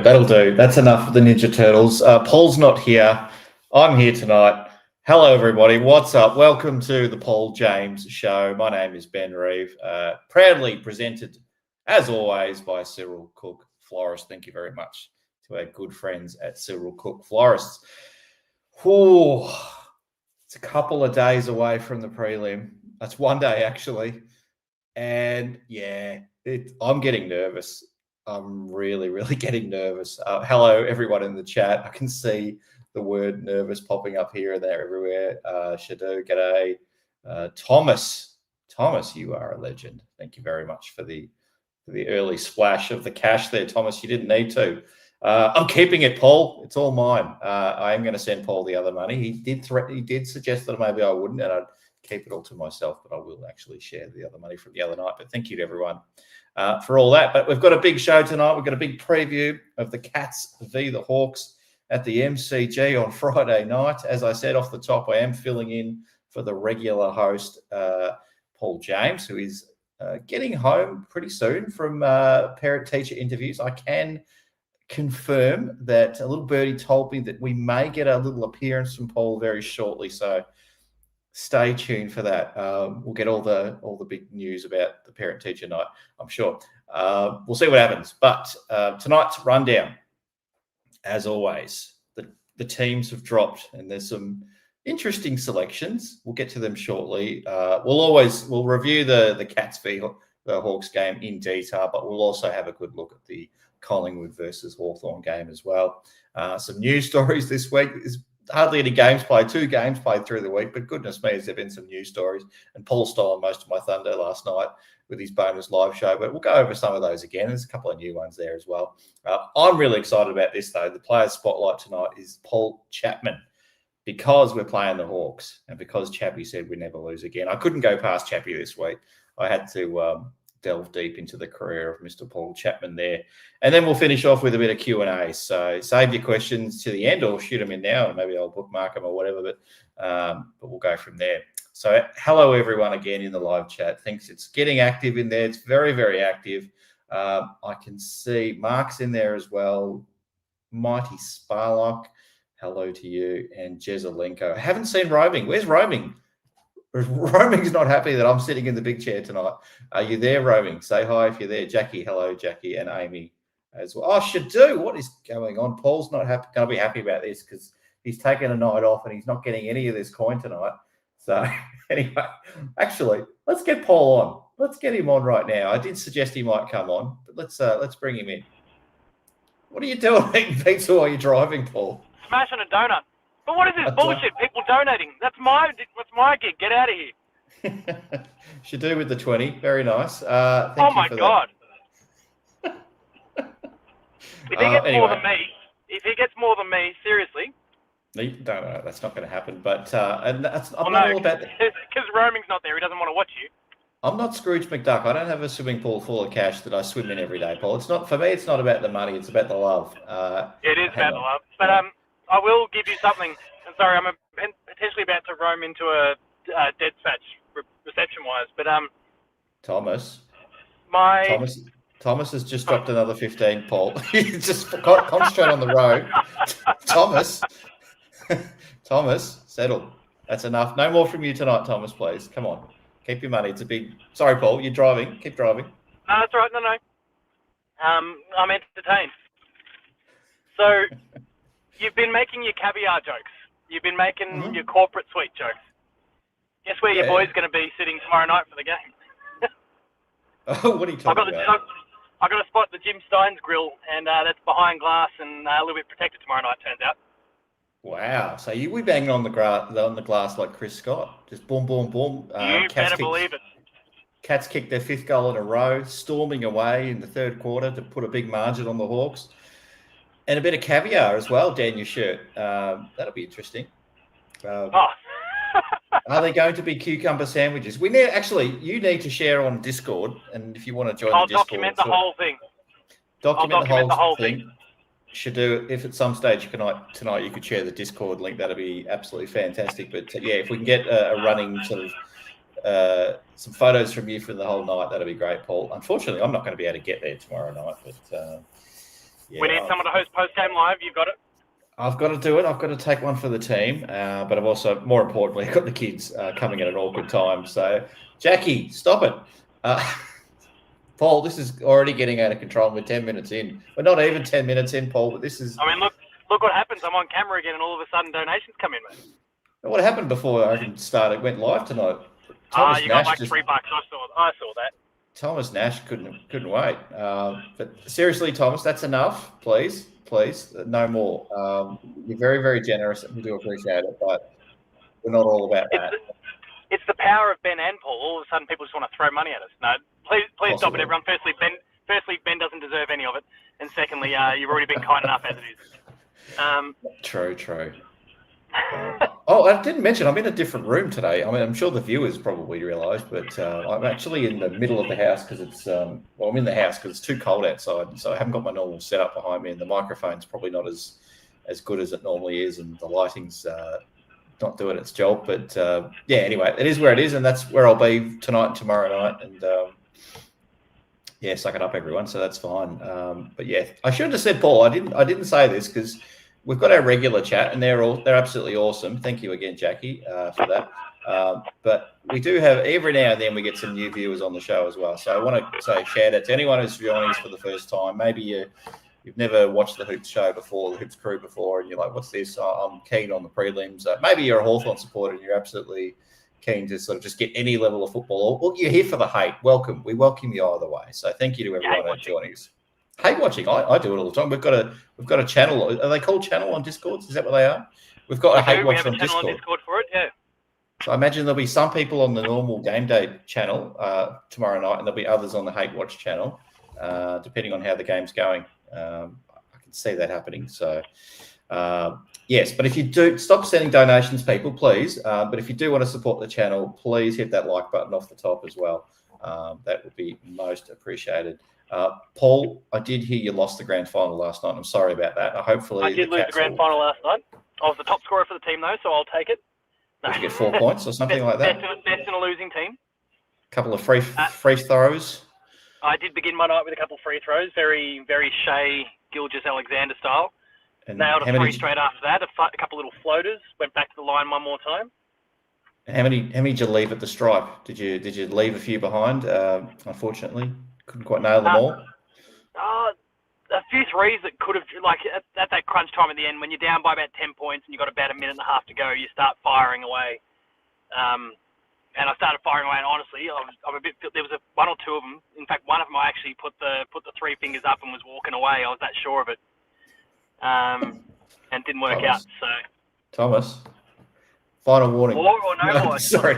That'll do. That's enough of the Ninja Turtles. Paul's not here. I'm here tonight. Hello, everybody. What's up? Welcome to the Paul James Show. My name is Ben Reeve. Proudly presented, as always, by Cyril Cook Florist. Thank you very much to our good friends at Cyril Cook Florists. Whew. It's a couple of days away from the prelim. That's one day, actually. And, yeah, I'm getting nervous. I'm really getting nervous. Hello, everyone in the chat. I can see the word nervous popping up here and there everywhere. Shadu, g'day. Thomas, you are a legend. Thank you very much for the early splash of the cash there, Thomas. You didn't need to. I'm keeping it, Paul. It's all mine. I am going to send Paul the other money. He did suggest that maybe I wouldn't, and I'd keep it all to myself, but I will actually share the other money from the other night. But thank you to everyone for all that. But we've got a big show tonight. We've got a big preview of the Cats v the Hawks at the MCG on Friday night. As I said off the top, I am filling in for the regular host, Paul James, who is getting home pretty soon from parent-teacher interviews. I can confirm that a little birdie told me that we may get a little appearance from Paul very shortly. So stay tuned for that. We'll get all the big news about the parent-teacher night, I'm sure. We'll see what happens. But tonight's rundown, as always, the teams have dropped, and there's some interesting selections. We'll get to them shortly. We'll review the Cats v the Hawks game in detail, but we'll also have a good look at the Collingwood versus Hawthorn game as well. Some news stories this week. There's hardly any games played, 2 games played through the week, but goodness me, has there been some news stories. And Paul stole most of my thunder last night with his bonus live show, but we'll go over some of those again. There's a couple of new ones there as well. I'm really excited about this, though. The players' spotlight tonight is Paul Chapman, because we're playing the Hawks and because Chappie said we never lose again. I couldn't go past Chappie this week. I had to delve deep into the career of Mr. Paul Chapman there. And then we'll finish off with a bit of Q&A. So save your questions to the end or shoot them in now, and maybe I'll bookmark them or whatever, but we'll go from there. So hello, everyone, again in the live chat. Thanks. It's getting active in there. It's very active. I can see Mark's in there as well. Mighty Sparlock, hello to you. And Jezelenko. I haven't seen Roaming. Where's Roaming? Roaming's not happy that I'm sitting in the big chair tonight. Are you there, Roaming? Say hi if you're there. Jackie, hello, Jackie, and Amy as well. Oh, Shadu, what is going on? Paul's not going to be happy about this because he's taken a night off and he's not getting any of this coin tonight. So anyway, actually, let's get Paul on. Let's get him on right now. I did suggest he might come on, but let's bring him in. What are you doing eating pizza while you're driving, Paul? Smashing a donut. But what is this bullshit? People donating. That's my gig. Get out of here. Should do with the 20. Very nice. Oh my God. If he gets more than me, seriously. No, that's not going to happen. But I'm not all about because Roaming's not there. He doesn't want to watch you. I'm not Scrooge McDuck. I don't have a swimming pool full of cash that I swim in every day, Paul. It's not for me. It's not about the money. It's about the love. It is about the love. But I will give you something. I'm sorry, I'm potentially about to roam into a dead patch reception-wise. But Thomas has just dropped another 15, Paul. Just concentrate on the road. Thomas, settle. That's enough. No more from you tonight, Thomas, please. Come on. Keep your money. It's a big... Sorry, Paul, you're driving. Keep driving. No, that's all right. No. I'm entertained. So, you've been making your caviar jokes. You've been making your corporate suite jokes. Guess where your boy's going to be sitting tomorrow night for the game? Oh, what are you talking about? I've got to spot the Jim Steins grill, and that's behind glass and a little bit protected tomorrow night, turns out. Wow. So you be banging on the glass like Chris Scott. Just boom, boom, boom. You better believe it. Cats kicked their 5th goal in a row, storming away in the 3rd quarter to put a big margin on the Hawks. And a bit of caviar as well down your shirt. That'll be interesting. Are they going to be cucumber sandwiches? You need to share on Discord, and if you want to join the Discord. I'll document the whole thing. Document the whole thing. Should do if at some stage tonight you could share the Discord link. That'd be absolutely fantastic. But yeah, if we can get a running sort of some photos from you for the whole night, that'd be great, Paul. Unfortunately, I'm not going to be able to get there tomorrow night, but We need someone to host post-game live. You've got it. I've got to do it. I've got to take one for the team, but I've also, more importantly, got the kids coming at an awkward time. So, Jackie, stop it. Paul, this is already getting out of control. We're 10 minutes in. We're not even 10 minutes in, Paul, but this is... I mean, look what happens. I'm on camera again, and all of a sudden donations come in, mate. What happened before I can start? It went live tonight. You got like $3. I saw that. Thomas Nash couldn't wait. But seriously, Thomas, that's enough. Please, no more. You're very, very generous. We do appreciate it, but we're not all about that. It's the power of Ben and Paul. All of a sudden, people just want to throw money at us. No, please stop it, everyone. Firstly, Ben doesn't deserve any of it, and secondly, you've already been kind enough as it is. True. I didn't mention I'm in a different room today. I mean, I'm sure the viewers probably realise, but I'm actually in the middle of the house because it's I'm in the house because it's too cold outside, so I haven't got my normal setup behind me, and the microphone's probably not as good as it normally is, and the lighting's not doing its job. But anyway, it is where it is, and that's where I'll be tonight and tomorrow night, and suck it up, everyone. So that's fine. But yeah, I should have said, Paul. I didn't say this because we've got our regular chat, and they're absolutely awesome. Thank you again, Jackie, for that. But we do have, every now and then we get some new viewers on the show as well. So I want to say shout out to anyone who's joining us for the first time. Maybe you've never watched the Hoops show before, the Hoops crew before, and you're like, what's this? I'm keen on the prelims. Maybe you're a Hawthorn supporter and you're absolutely keen to sort of just get any level of football. Or you're here for the hate. Welcome. We welcome you either way. So thank you to everyone who's joining us. Hate watching. I do it all the time. We've got a channel. Are they called channel on Discord? Is that what they are? We've got a hate watch on Discord. On Discord for it, yeah. So I imagine there'll be some people on the normal game day channel tomorrow night, and there'll be others on the hate watch channel, depending on how the game's going. I can see that happening. So yes, but if you do stop sending donations, people, please. But if you do want to support the channel, please hit that like button off the top as well. That would be most appreciated. Paul, I did hear you lost the grand final last night. I'm sorry about that. Hopefully, I did lose the grand final last night. I was the top scorer for the team, though, so I'll take it. Did you get 4 points or something like that? Best in a losing team. A couple of free throws. I did begin my night with a couple of free throws, very, very Shea Gilgeous-Alexander style. And nailed a three straight after that. A couple of little floaters. Went back to the line one more time. How many did you leave at the stripe? Did you leave a few behind? Unfortunately, couldn't quite nail them all. A few threes that could have, like at that crunch time at the end, when you're down by about 10 points and you've got about a minute and a half to go, you start firing away. And I started firing away, and honestly, I'm a bit. There was one or two of them. In fact, one of them I actually put the three fingers up and was walking away. I was that sure of it, and it didn't work out. So, Thomas, final warning. More or no more? Sorry.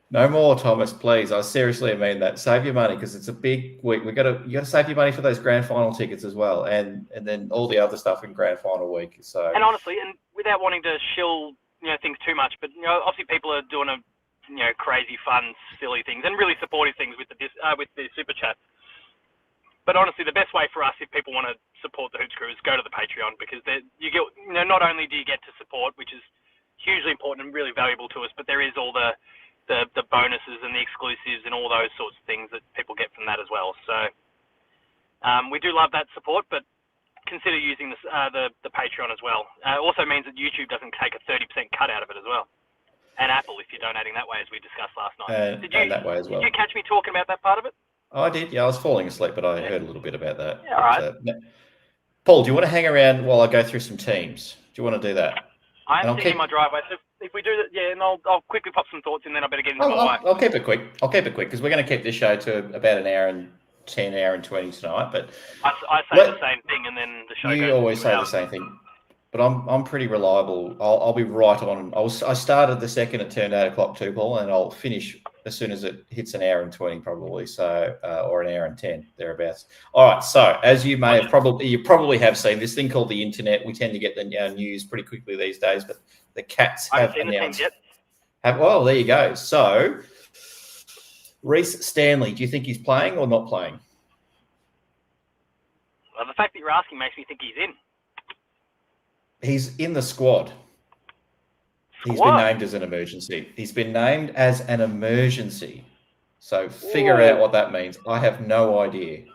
No more, Thomas, please. I seriously mean that. Save your money because it's a big week. You got to save your money for those grand final tickets as well, and then all the other stuff in grand final week. So, and honestly, and without wanting to shill things too much, but obviously people are doing crazy, fun, silly things and really supportive things with the super chats. But honestly, the best way for us, if people want to support the Hoops Crew, is go to the Patreon, because you get not only do you get to support, which is hugely important and really valuable to us, but there is all the bonuses and the exclusives and all those sorts of things that people get from that as well. So we do love that support, but consider using the Patreon as well. It also means that YouTube doesn't take a 30% cut out of it as well. And Apple, if you're donating that way, as we discussed last night. And that way as well. Did you catch me talking about that part of it? Oh, I did. Yeah, I was falling asleep, but I heard a little bit about that. Yeah, all right. Paul, do you want to hang around while I go through some teams? Do you want to do that? I'm sitting in my driveway, so if we do that, and I'll quickly pop some thoughts in, then I better get into my wife. I'll keep it quick. Because we're going to keep this show to about an hour and 10, hour and 20 tonight. But I say the same thing, and then the show goes. You always say the same thing. But I'm pretty reliable. I'll be right on. I started the second it turned 8 o'clock too, Paul, and I'll finish as soon as it hits an hour and 20 probably. So or an hour and 10 thereabouts. All right. So as you may have probably have seen this thing called the internet. We tend to get the news pretty quickly these days, but the Cats have announced. Well, there you go. So Reece Stanley, do you think he's playing or not playing? Well, the fact that you're asking makes me think he's in. He's in the squad. He's been named as an emergency. So figure out what that means. I have no idea.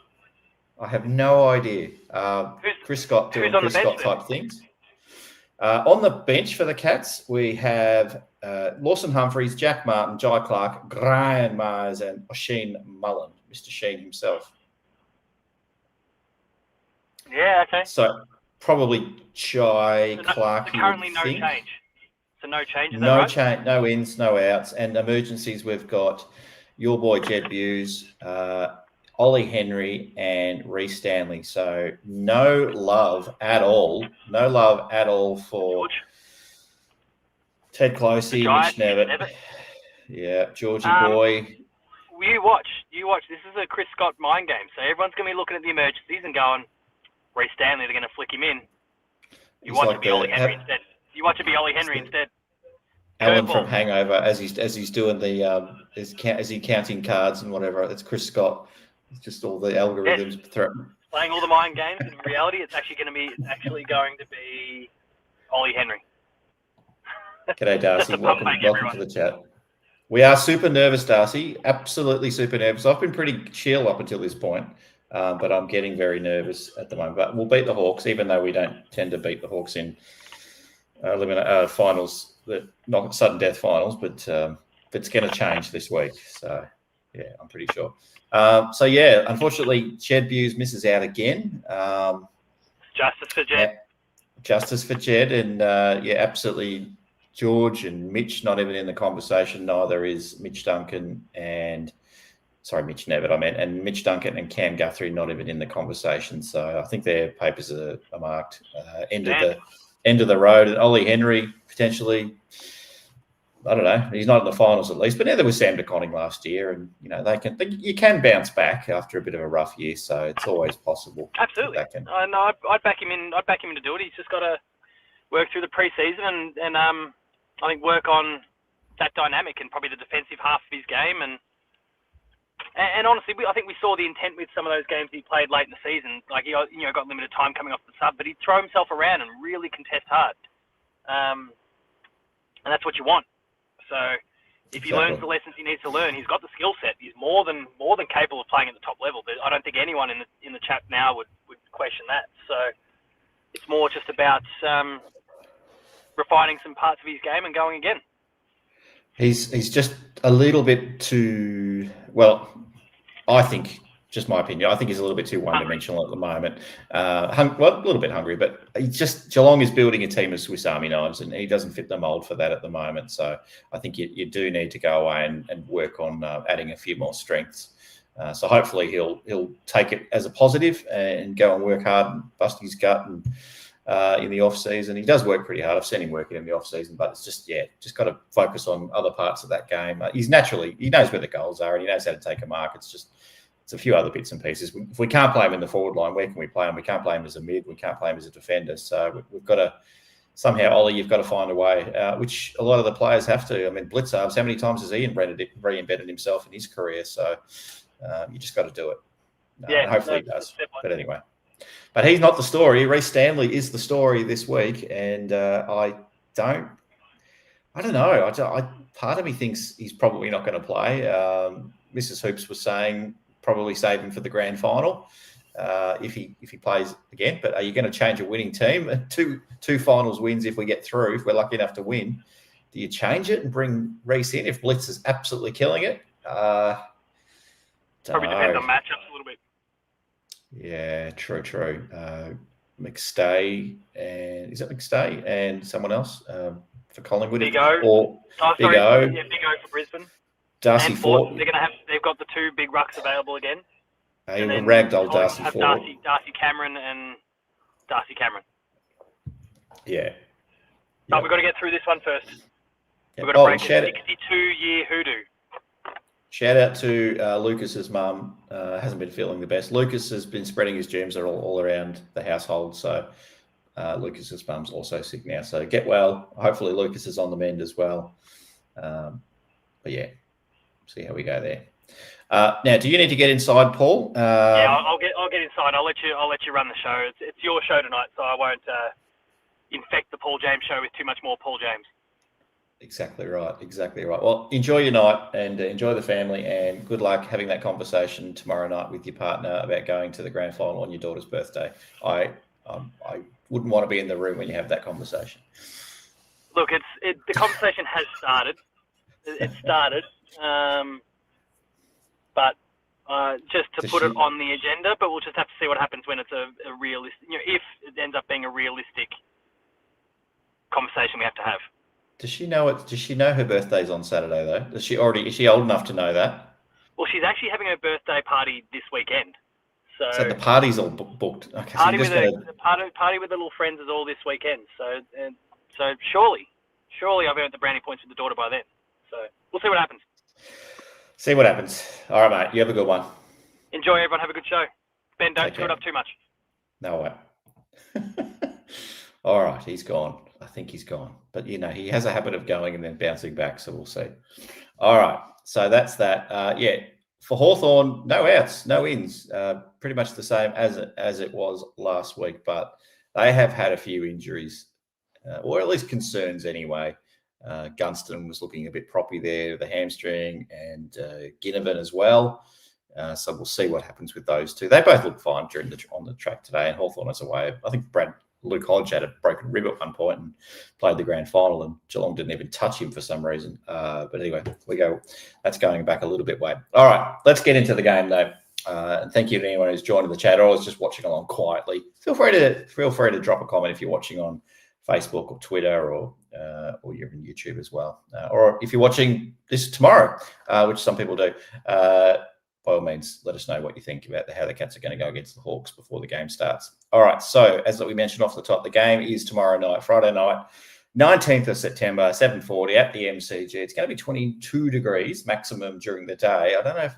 I have no idea. Chris Scott doing Chris Scott type things. On the bench for the Cats, we have Lawson Humphries, Jack Martin, Jai Clark, Brian Myers, and Oisin Mullen, Mr. Sheen himself. Yeah, okay. So probably Jai Clark. So currently no change. So no change, is no right? change, no ins, no outs. And emergencies, we've got your boy Jed Buse, Ollie Henry, and Reece Stanley. So no love at all. No love at all for George. Ted Closey, Mitch Nevitt. Yeah, Georgie boy. You watch. This is a Chris Scott mind game. So everyone's going to be looking at the emergencies and going, Reece Stanley, they're going to flick him in. You watch it be Ollie Henry instead. You watch it be Ollie Henry instead. Alan from Hangover, as he's doing the is he counting cards and whatever. It's Chris Scott. It's just all the algorithms playing all the mind games. In reality, it's actually going to be Ollie Henry. G'day, Darcy. welcome to the chat. We are super nervous, Darcy. Absolutely super nervous. I've been pretty chill up until this point, but I'm getting very nervous at the moment. But we'll beat the Hawks, even though we don't tend to beat the Hawks in finals. Not sudden death finals, but it's going to change this week. So, yeah, I'm pretty sure. Unfortunately, Jed Buse misses out again. Justice for Jed. Justice for Jed. And, absolutely, George and Mitch not even in the conversation. Neither is Mitch Duncan and Mitch Nevitt, and Mitch Duncan and Cam Guthrie not even in the conversation. So I think their papers are marked. End of the road. And Ollie Henry, potentially, I don't know, he's not in the finals at least, but neither was Sam DeConning last year. And, you can bounce back after a bit of a rough year. So it's always possible. Absolutely. I'd back him in. I'd back him in to do it. He's just got to work through the preseason and I think work on that dynamic and probably the defensive half of his game. And honestly, I think we saw the intent with some of those games he played late in the season. Like, he got limited time coming off the sub, but he'd throw himself around and really contest hard. And that's what you want. So if he learns the lessons he needs to learn, he's got the skill set. He's more than capable of playing at the top level. But I don't think anyone in the chat now would question that. So it's more just about refining some parts of his game and going again. He's just a little bit too, well, I think, just my opinion, I think he's a little bit too one-dimensional at the moment. A little bit hungry, but Geelong is building a team of Swiss Army knives, and he doesn't fit the mould for that at the moment. So I think you do need to go away and work on adding a few more strengths. So hopefully he'll take it as a positive and go and work hard and bust his gut and in the off season. He does work pretty hard. I've seen him working in the off season, but it's just got to focus on other parts of that game. He knows where the goals are and he knows how to take a mark. It's a few other bits and pieces. If we can't play him in the forward line, where can we play him? We can't play him as a mid. We can't play him as a defender. So we've got to somehow, Ollie, you've got to find a way, which a lot of the players have to. I mean, Blitzarves, how many times has he reinvented himself in his career? So you just got to do it. Hopefully he does. But anyway. But he's not the story. Reece Stanley is the story this week, and I don't know. Part of me thinks he's probably not going to play. Mrs. Hoops was saying probably save him for the grand final if he plays again. But are you going to change a winning team? Two finals wins if we get through, if we're lucky enough to win. Do you change it and bring Reece in if Blitz is absolutely killing it? Probably depends on matchups a little bit. Yeah, true. McStay and someone else for Collingwood? Big O. Big O. Yeah, Big O for Brisbane. Darcy Ford. They've got the two big rucks available again. And then ragdoll Darcy Ford. Darcy Cameron and Darcy Cameron. Yeah. But we've got to get through this one first. We've got to break a 62-year hoodoo. Shout out to Lucas's mum. Hasn't been feeling the best. Lucas has been spreading his germs all around the household. So Lucas's mum's also sick now. So get well. Hopefully Lucas is on the mend as well. But yeah, see how we go there. Now, do you need to get inside, Paul? I'll get inside. I'll let you run the show. It's your show tonight, so I won't infect the Paul James show with too much more Paul James. Exactly right. Exactly right. Well, enjoy your night and enjoy the family, and good luck having that conversation tomorrow night with your partner about going to the grand final on your daughter's birthday. I wouldn't want to be in the room when you have that conversation. Look, the conversation has started. It started, but just to put it on the agenda. But we'll just have to see what happens when it's a realistic. If it ends up being a realistic conversation we have to have. Does she know it? Does she know her birthday's on Saturday though? Is she old enough to know that? Well, she's actually having her birthday party this weekend. So the party's all booked. Okay, party with the little friends is all this weekend. So surely I've earned the brownie points with the daughter by then. So we'll see what happens. See what happens. All right, mate. You have a good one. Enjoy, everyone. Have a good show. Ben, don't screw it up too much. No way. All right, he's gone. I think he's gone. But, he has a habit of going and then bouncing back, so we'll see. All right, so that's that. For Hawthorn, no outs, no ins. Pretty much the same as it was last week, but they have had a few injuries, or at least concerns anyway. Gunston was looking a bit proppy there, the hamstring, and Ginnivan as well. So we'll see what happens with those two. They both look fine on the track today, and Hawthorn is away. I think Luke Hodge had a broken rib at one point and played the grand final, and Geelong didn't even touch him for some reason. But anyway, that's going back a little bit way. All right, let's get into the game though. And thank you to anyone who's joined in the chat or is just watching along quietly. Feel free to drop a comment if you're watching on Facebook or Twitter or you're on YouTube as well. Or if you're watching this tomorrow, which some people do, by all means, let us know what you think about how the Cats are going to go against the Hawks before the game starts. All right, so as we mentioned off the top, the game is tomorrow night, Friday night, 19th of September, 7:40 at the MCG. It's going to be 22 degrees maximum during the day. I don't know if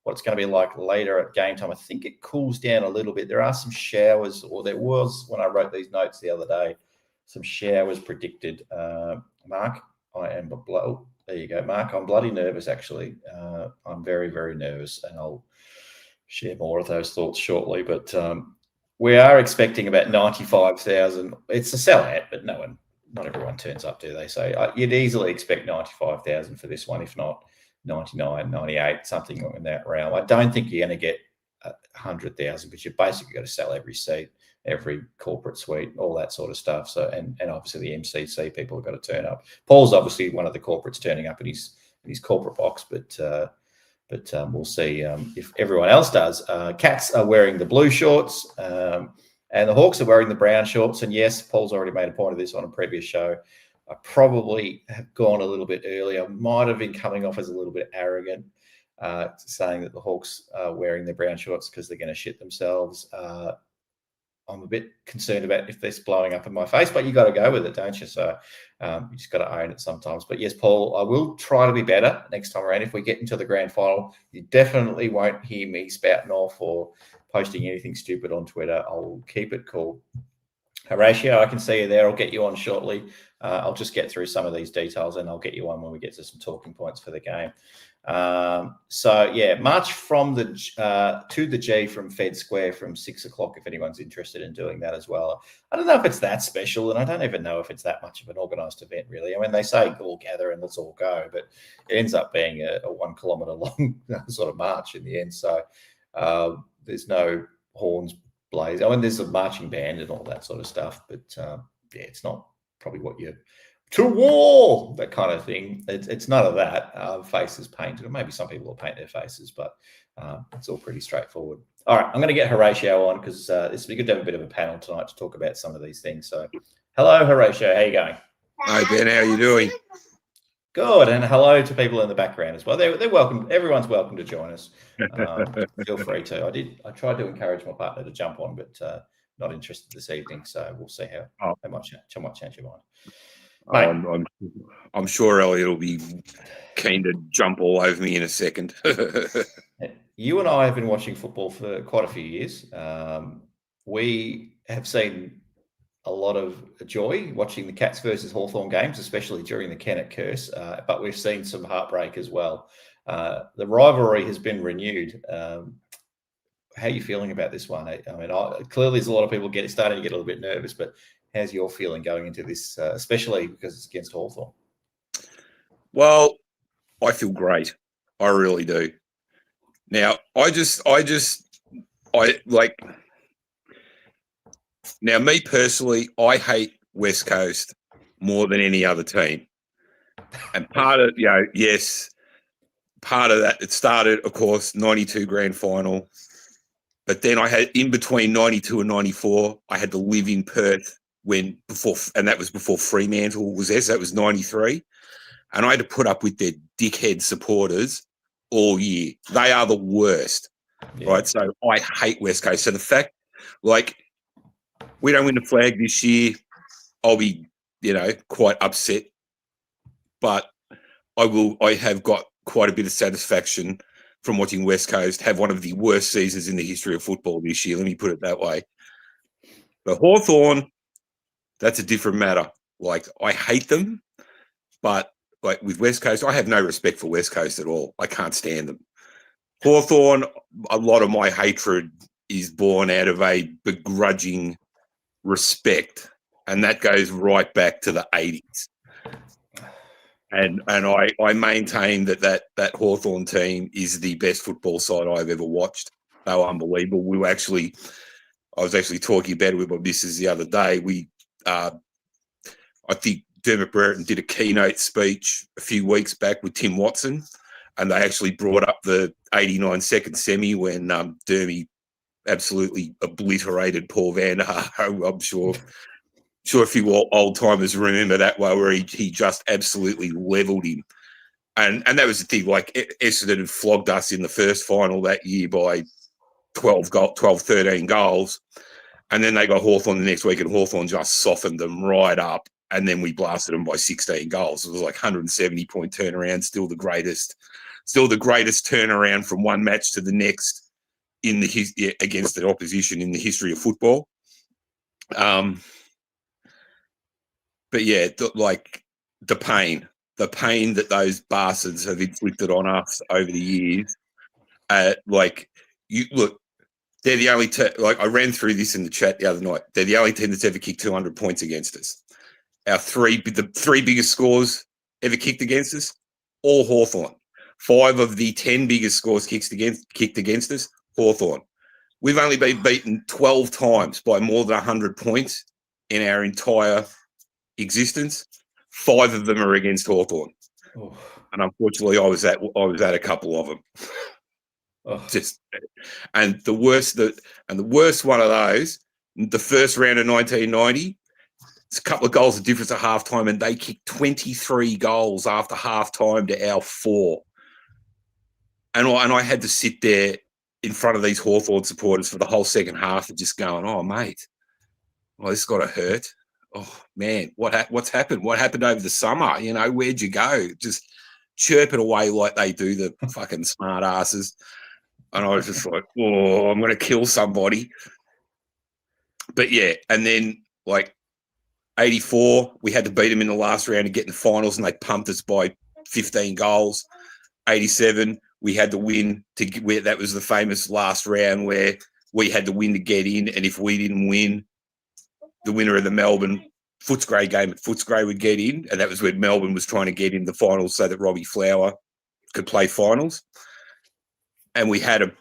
what it's going to be like later at game time. I think it cools down a little bit. There are some showers, or there was when I wrote these notes the other day, some showers predicted. Mark, there you go, Mark. I'm bloody nervous, actually. I'm very, very nervous, and I'll share more of those thoughts shortly. But we are expecting about 95,000. It's a sellout, but not everyone turns up, do they? So you'd easily expect 95,000 for this one, if not 99, 98, something in that realm. I don't think you're going to get 100,000, but you've basically got to sell every seat, every corporate suite, all that sort of stuff. So, and obviously the MCC people have got to turn up. Paul's obviously one of the corporates turning up in his corporate box, but we'll see if everyone else does. Cats are wearing the blue shorts, and the Hawks are wearing the brown shorts. And yes, Paul's already made a point of this on a previous show. I probably have gone a little bit earlier. Might have been coming off as a little bit arrogant, saying that the Hawks are wearing their brown shorts because they're going to shit themselves. I'm a bit concerned about if this blowing up in my face, but you got to go with it, don't you? So you just got to own it sometimes. But yes, Paul, I will try to be better next time around. If we get into the grand final, you definitely won't hear me spouting off or posting anything stupid on Twitter. I'll keep it cool. Horatio, I can see you there. I'll get you on shortly. I'll just get through some of these details and I'll get you on when we get to some talking points for the game. March from to the G from Fed Square from 6 o'clock if anyone's interested in doing that as well. I don't know if it's that special, and I don't even know if it's that much of an organised event, really. I mean, they say all gather and let's all go, but it ends up being a 1 kilometre long sort of march in the end. So there's no horns blaze. I mean, there's a marching band and all that sort of stuff, but it's not probably what you to war, that kind of thing. It's none of that. Faces painted, or maybe some people will paint their faces, but it's all pretty straightforward. All right, I'm going to get Horatio on because this would be good to have a bit of a panel tonight to talk about some of these things. So, hello, Horatio. How you going? Hi, Ben. How are you doing? Good, and hello to people in the background as well. They're welcome. Everyone's welcome to join us. Feel free to. I tried to encourage my partner to jump on, but not interested this evening. So we'll see how much change your mind. I'm sure Elliot will be keen to jump all over me in a second. You and I have been watching football for quite a few years. We have seen a lot of joy watching the Cats versus Hawthorn games, especially during the Kennett curse, but we've seen some heartbreak as well. The rivalry has been renewed. How are you feeling about this one? I mean, clearly there's a lot of people starting to get a little bit nervous, but how's your feeling going into this, especially because it's against Hawthorn? Well, I feel great. I really do. Now, I like. Now, me personally, I hate West Coast more than any other team, and part of part of that, it started, of course, 92 grand final. But then I had, in between 92 and 94, I had to live in Perth and that was before Fremantle was there. So that was 93. And I had to put up with their dickhead supporters all year. They are the worst, right? So I hate West Coast. So the fact, like, we don't win the flag this year, I'll be, quite upset. But I have got quite a bit of satisfaction from watching West Coast have one of the worst seasons in the history of football this year. Let me put it that way. But Hawthorn, that's a different matter. Like, I hate them, but like with West Coast, I have no respect for West Coast at all. I can't stand them. Hawthorn, a lot of my hatred is born out of a begrudging respect, and that goes right back to the 80s. And I maintain that Hawthorn team is the best football side I've ever watched. They were unbelievable. I was actually talking about it with my missus the other day. I think Dermot Brereton did a keynote speech a few weeks back with Tim Watson, and they actually brought up the 89 second semi when Dermy absolutely obliterated Paul Van der Haar. I'm sure a few old timers remember that one where he just absolutely leveled him. And that was the thing, like Essendon had flogged us in the first final that year by 13 goals. And then they got Hawthorn the next week, and Hawthorn just softened them right up. And then we blasted them by 16 goals. It was like 170-point turnaround, still the greatest turnaround from one match to the next against an opposition in the history of football. But yeah, the pain that those bastards have inflicted on us over the years. They're the only I ran through this in the chat the other night. They're the only team that's ever kicked 200 points against us. The three biggest scores ever kicked against us, all Hawthorn. 5 of the 10 biggest scores kicked against us, Hawthorn. We've only been beaten 12 times by more than 100 points in our entire existence. 5 of them are against Hawthorn. Oh. And unfortunately, I was at a couple of them. Oh. And the worst one of those, the first round of 1990, it's a couple of goals of difference at halftime, and they kicked 23 goals after halftime to our 4. And I had to sit there in front of these Hawthorn supporters for the whole second half and just going, "Oh, mate, well, this has got to hurt. Oh man, what's happened? What happened over the summer? Where'd you go?" Just chirping away like they do, the fucking smart asses. And I was just like, "Oh, I'm going to kill somebody." But yeah, and then like 84, we had to beat them in the last round to get in the finals, and they pumped us by 15 goals. 87, we had to win that was the famous last round where we had to win to get in, and if we didn't win, the winner of the Melbourne Footscray game at Footscray would get in, and that was when Melbourne was trying to get in the finals so that Robbie Flower could play finals. And I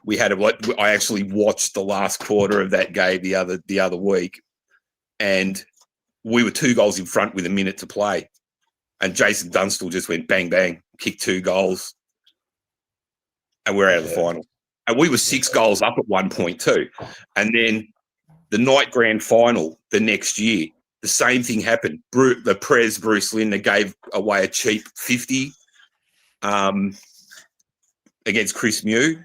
actually watched the last quarter of that game the other week, and we were 2 goals in front with a minute to play, and Jason Dunstall just went bang bang, kicked 2 goals, and we're out of the final. And we were 6 goals up at one point too, and then the night grand final the next year, the same thing happened. The Prez Bruce Linder gave away a cheap 50 against Chris Mew,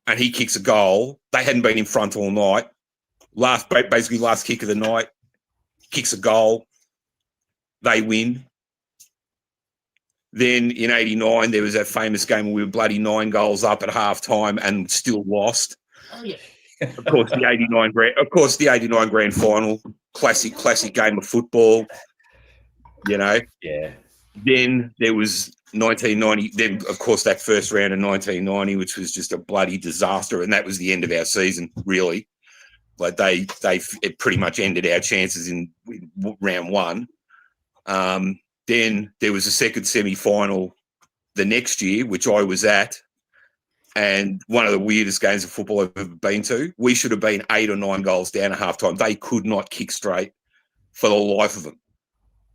and he kicks a goal. They hadn't been in front all night. Last kick of the night, kicks a goal. They win. Then in 89, there was that famous game where we were bloody 9 goals up at halftime and still lost. Oh yeah. Of course, the 89 grand final, classic game of football. Yeah. Then there was 1990. Then, of course, that first round of 1990, which was just a bloody disaster, and that was the end of our season. Really, like it pretty much ended our chances in round 1. Then Then there was a second semi-final the next year, which I was at, and one of the weirdest games of football I've ever been to. We should have been 8 or 9 goals down at halftime. They could not kick straight for the life of them,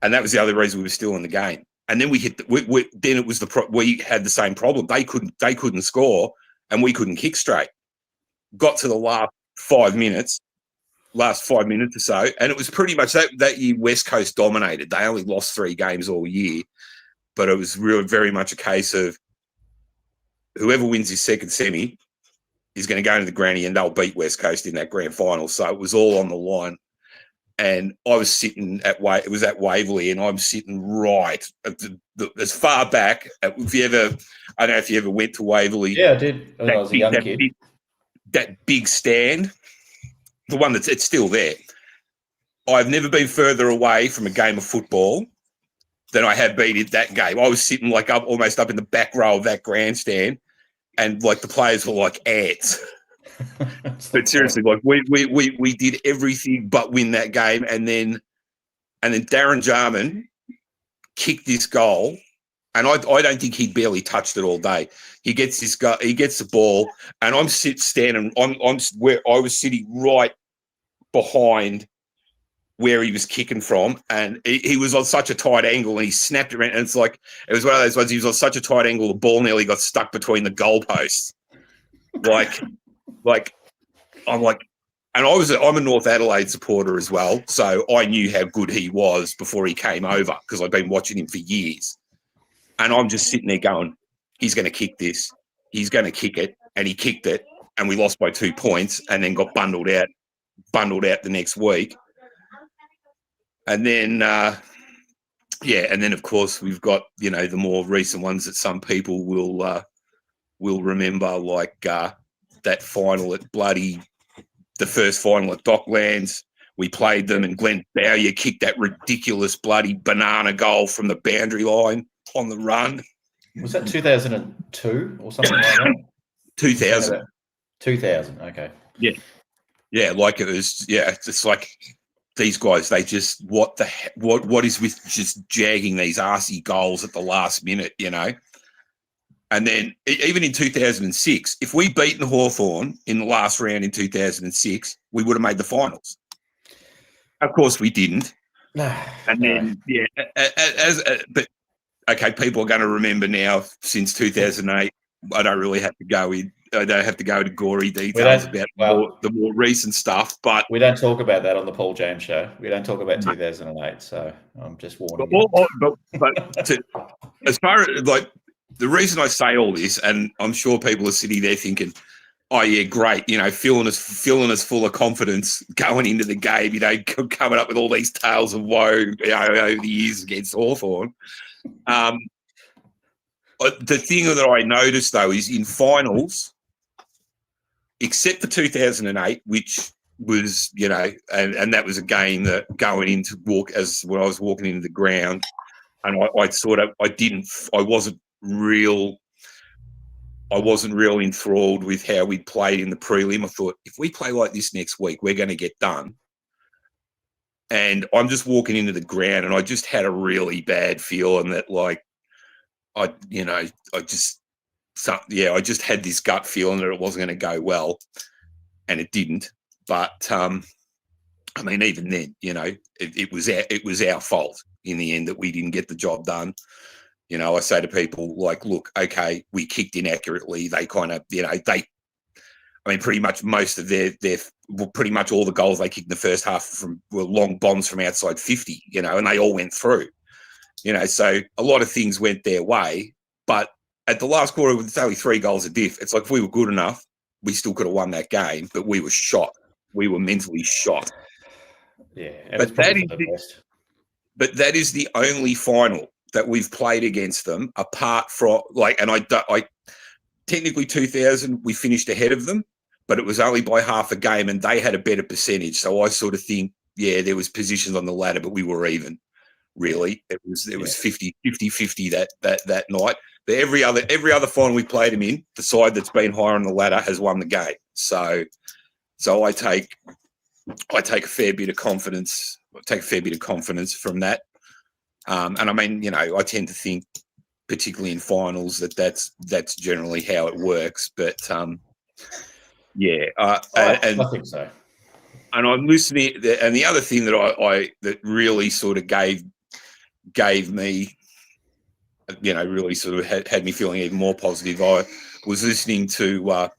and that was the other reason we were still in the game. And then we hit. Then it was we had the same problem. They couldn't score, and we couldn't kick straight. Got to the last 5 minutes or so, and it was pretty much that year West Coast dominated. They only lost 3 games all year, but it was really very much a case of whoever wins his second semi is going to go into the granny and they'll beat West Coast in that grand final. So it was all on the line. And I was sitting at Waverley, and I'm sitting right at as far back. I don't know if you ever went to Waverley. Yeah, I did. When I was a young kid. That big stand, the one it's still there. I've never been further away from a game of football than I have been in that game. I was sitting almost up in the back row of that grandstand, and like the players were like ants. But seriously, like we did everything but win that game, and then Darren Jarman kicked this goal, and I don't think he barely touched it all day. He gets the ball, and I'm standing. I'm where I was sitting right behind where he was kicking from, and he was on such a tight angle, and he snapped it around, and it was one of those ones. He was on such a tight angle, the ball nearly got stuck between the goalposts. I'm a North Adelaide supporter as well, so I knew how good he was before he came over because I've been watching him for years. And I'm just sitting there going, he's going to kick this, he's going to kick it, and he kicked it, and we lost by 2 points, and then got bundled out the next week. And then, and then of course we've got the more recent ones that some people will remember, like that final at the first final at Docklands. We played them, and Glenn Bowyer kicked that ridiculous bloody banana goal from the boundary line on the run. Was that 2002 or something like that? 2000. 2000, okay. Yeah, like it was. Yeah, it's like these guys. They just what is with just jagging these arsey goals at the last minute, And then even in 2006, if we beaten Hawthorn in the last round in 2006, we would have made the finals. Of course, we didn't. And then, but okay, people are going to remember now. Since 2008, I don't really have to go in. I don't have to go into gory details about the more recent stuff. But we don't talk about that on the Paul James show. We don't talk about 2008. So I'm just warning you. But as far as like. The reason I say all this, and I'm sure people are sitting there thinking, "Oh yeah, great," filling us full of confidence going into the game, coming up with all these tales of woe, over the years against Hawthorn. The thing that I noticed though is in finals, except for 2008, which was and that was a game that going into when I was walking into the ground, and I wasn't real enthralled with how we played in the prelim. I thought, if we play like this next week, we're going to get done. And I'm just walking into the ground, and I just had a really bad feeling that, I just had this gut feeling that it wasn't going to go well, and it didn't. But even then, it was our fault in the end that we didn't get the job done. I say to people look, okay, we kicked inaccurately. They kind of, pretty much most of pretty much all the goals they kicked in the first half were long bombs from outside 50, and they all went through, so a lot of things went their way. But at the last quarter, with only 3 goals a diff, it's like if we were good enough, we still could have won that game, but we were shot. We were mentally shot. Yeah. But that is the only final that we've played against them, apart from I technically 2000 we finished ahead of them, but it was only by half a game, and they had a better percentage. So I sort of think, there was positions on the ladder, but we were even. Really, it was 50-50 that night. But every other final we played them in, the side that's been higher on the ladder has won the game. So I take a fair bit of confidence. I take a fair bit of confidence from that. And I mean, you know, I tend to think, particularly in finals, that's generally how it works. But yeah, I and think so. and I'm listening. And the other thing that I that really sort of gave me, you know, really sort of had me feeling even more positive. I was listening to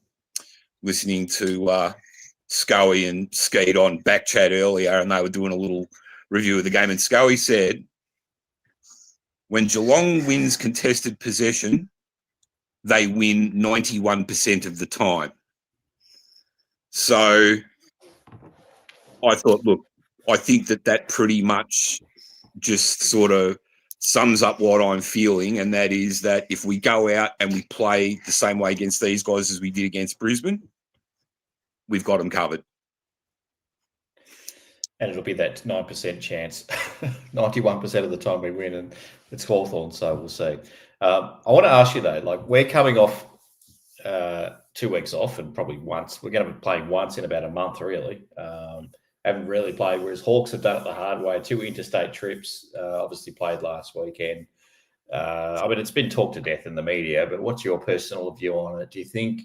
Scully and Skeet on back chat earlier, and they were doing a little review of the game. And Scully said, when Geelong wins contested possession, they win 91% of the time. So I thought, look, I think that pretty much just sort of sums up what I'm feeling, and that is that if we go out and we play the same way against these guys as we did against Brisbane, we've got them covered. And it'll be that 9% chance. 91% of the time we win, and it's Hawthorn, so we'll see. I want to ask you, though, like, we're coming off 2 weeks off, and probably once. We're going to be playing once in about a month, really. Haven't really played, whereas Hawks have done it the hard way. 2 interstate trips, obviously played last weekend. I mean, it's been talked to death in the media, but what's your personal view on it? Do you think,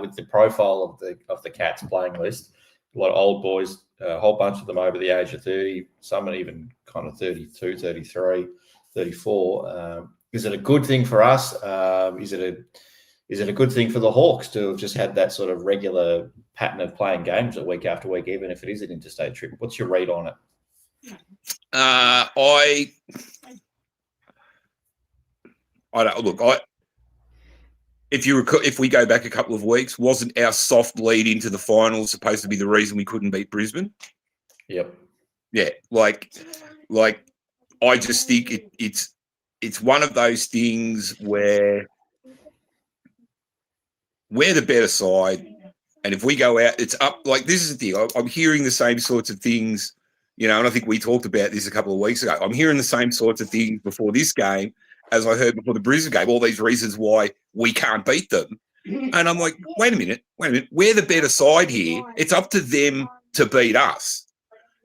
with the profile of the Cats playing list, a lot of old boys, a whole bunch of them over the age of 30, some are even kind of 32, 33, 34. Is it a good thing for us? Is it a good thing for the Hawks to have just had that sort of regular pattern of playing games week after week, even if it is an interstate trip? What's your read on it? I don't look. If we go back a couple of weeks, wasn't our soft lead into the finals supposed to be the reason we couldn't beat Brisbane? Yep. Yeah, like I just think it's one of those things where we're the better side, and if we go out, it's up. Like, this is the thing. I'm hearing the same sorts of things, you know, and I think we talked about this a couple of weeks ago. I'm hearing the same sorts of things before this game as I heard before the Brisbane game, all these reasons why we can't beat them. And I'm like, wait a minute. We're the better side here. It's up to them to beat us.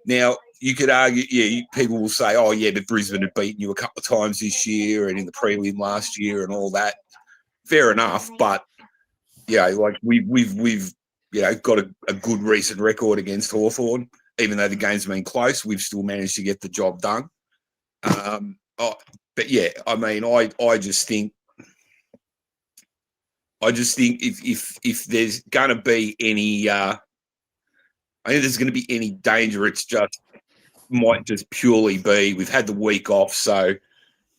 Now, you could argue, yeah, people will say, oh, yeah, but Brisbane have beaten you a couple of times this year and in the prelim last year and all that. Fair enough. But, yeah, like we've you know, got a good recent record against Hawthorn. Even though the game's been close, we've still managed to get the job done. But yeah, I mean, I just think if there's going to be any, I think there's going to be any danger, it's just might just purely be we've had the week off, so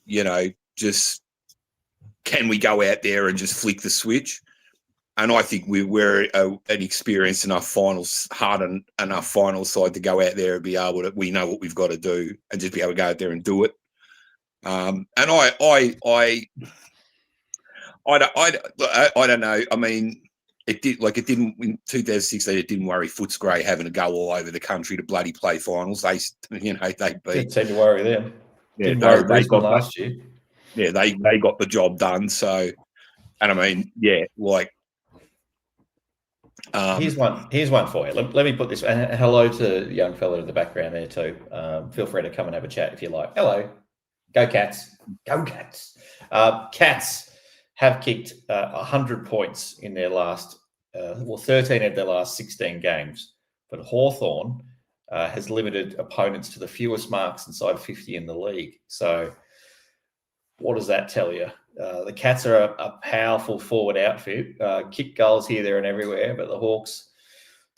you know, just can we go out there and just flick the switch? And I think we're an experienced enough hardened enough final side to go out there and be able to. We know what we've got to do, and just be able to go out there and do it. And I don't know. I mean, it didn't in 2016. It didn't worry Footscray having to go all over the country to bloody play finals. They beat. Didn't seem to worry them. Yeah, Didn't worry Brisbane last year. Yeah, they got the job done. So, and I mean, yeah, like. Here's one for you. Let me put this. And hello to the young fella in the background there too. Feel free to come and have a chat if you like. Hello, go Cats, go Cats. Cats have kicked 100 points in their last, 13 of their last 16 games. But Hawthorn has limited opponents to the fewest marks inside 50 in the league. So, what does that tell you? The Cats are a powerful forward outfit, kick goals here, there, and everywhere. But the Hawks,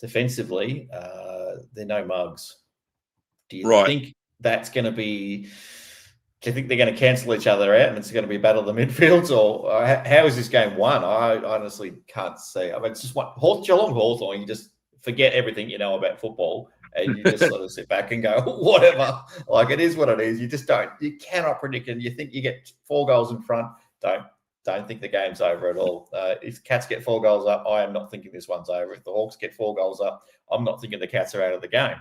defensively, they're no mugs. Do you think that's going to be? Do you think they're going to cancel each other out, and it's going to be a battle of the midfields, or how is this game won? I honestly can't see. I mean, it's just Geelong Hawthorn. You just forget everything you know about football, and you just sort of sit back and go, whatever. Like, it is what it is. You just don't. You cannot predict it. You think you get 4 goals in front. Don't think the game's over at all. If Cats get 4 goals up, I am not thinking this one's over. If the Hawks get 4 goals up, I'm not thinking the Cats are out of the game.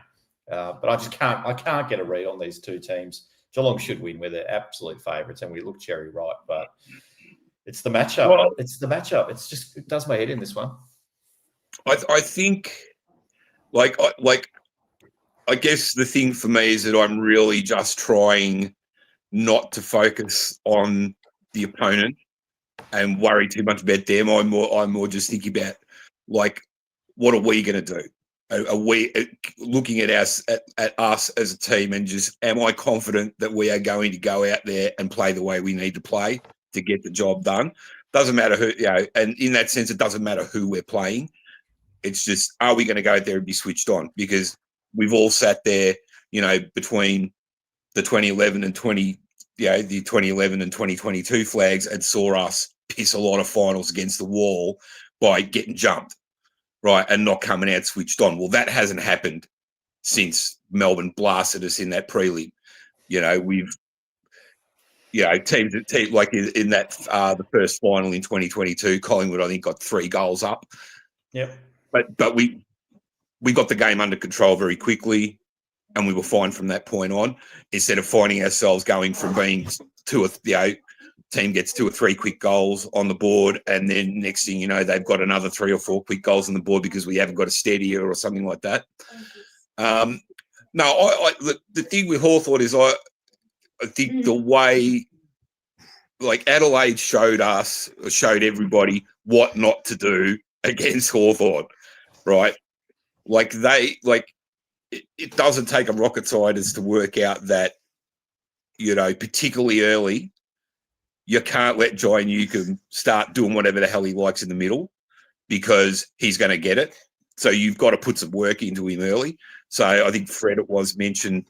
But I just can't. I can't get a read on these two teams. Geelong should win. We're the absolute favourites, and we look cherry right. But it's the matchup. Well, it's the matchup. It does my head in this one. I think, I guess the thing for me is that I'm really just trying not to focus on the opponent and worry too much about them. I'm more just thinking about, like, what are we going to do? Are we looking at us as a team and just, am I confident that we are going to go out there and play the way we need to play to get the job done? Doesn't matter who, and in that sense, it doesn't matter who we're playing. It's just, are we going to go out there and be switched on? Because we've all sat there, between the 2011 and the 2011 and 2022 flags, and saw us piss a lot of finals against the wall by getting jumped, right, and not coming out switched on. Well, that hasn't happened since Melbourne blasted us in that prelim. We've, teams like in that the first final in 2022, Collingwood, I think, got 3 goals up. Yep. But we got the game under control very quickly, and we were fine from that point on. Instead of finding ourselves going from being team gets 2 or 3 quick goals on the board, and then next thing you know, they've got another 3 or 4 quick goals on the board because we haven't got a steadier or something like that. The thing with Hawthorn is I think the way, like, Adelaide showed everybody what not to do against Hawthorn, right? Like, it doesn't take a rocket scientist to work out that, particularly early, you can't let Jai Newcomb start doing whatever the hell he likes in the middle, because he's going to get it. So you've got to put some work into him early. So I think Fred, it was mentioned,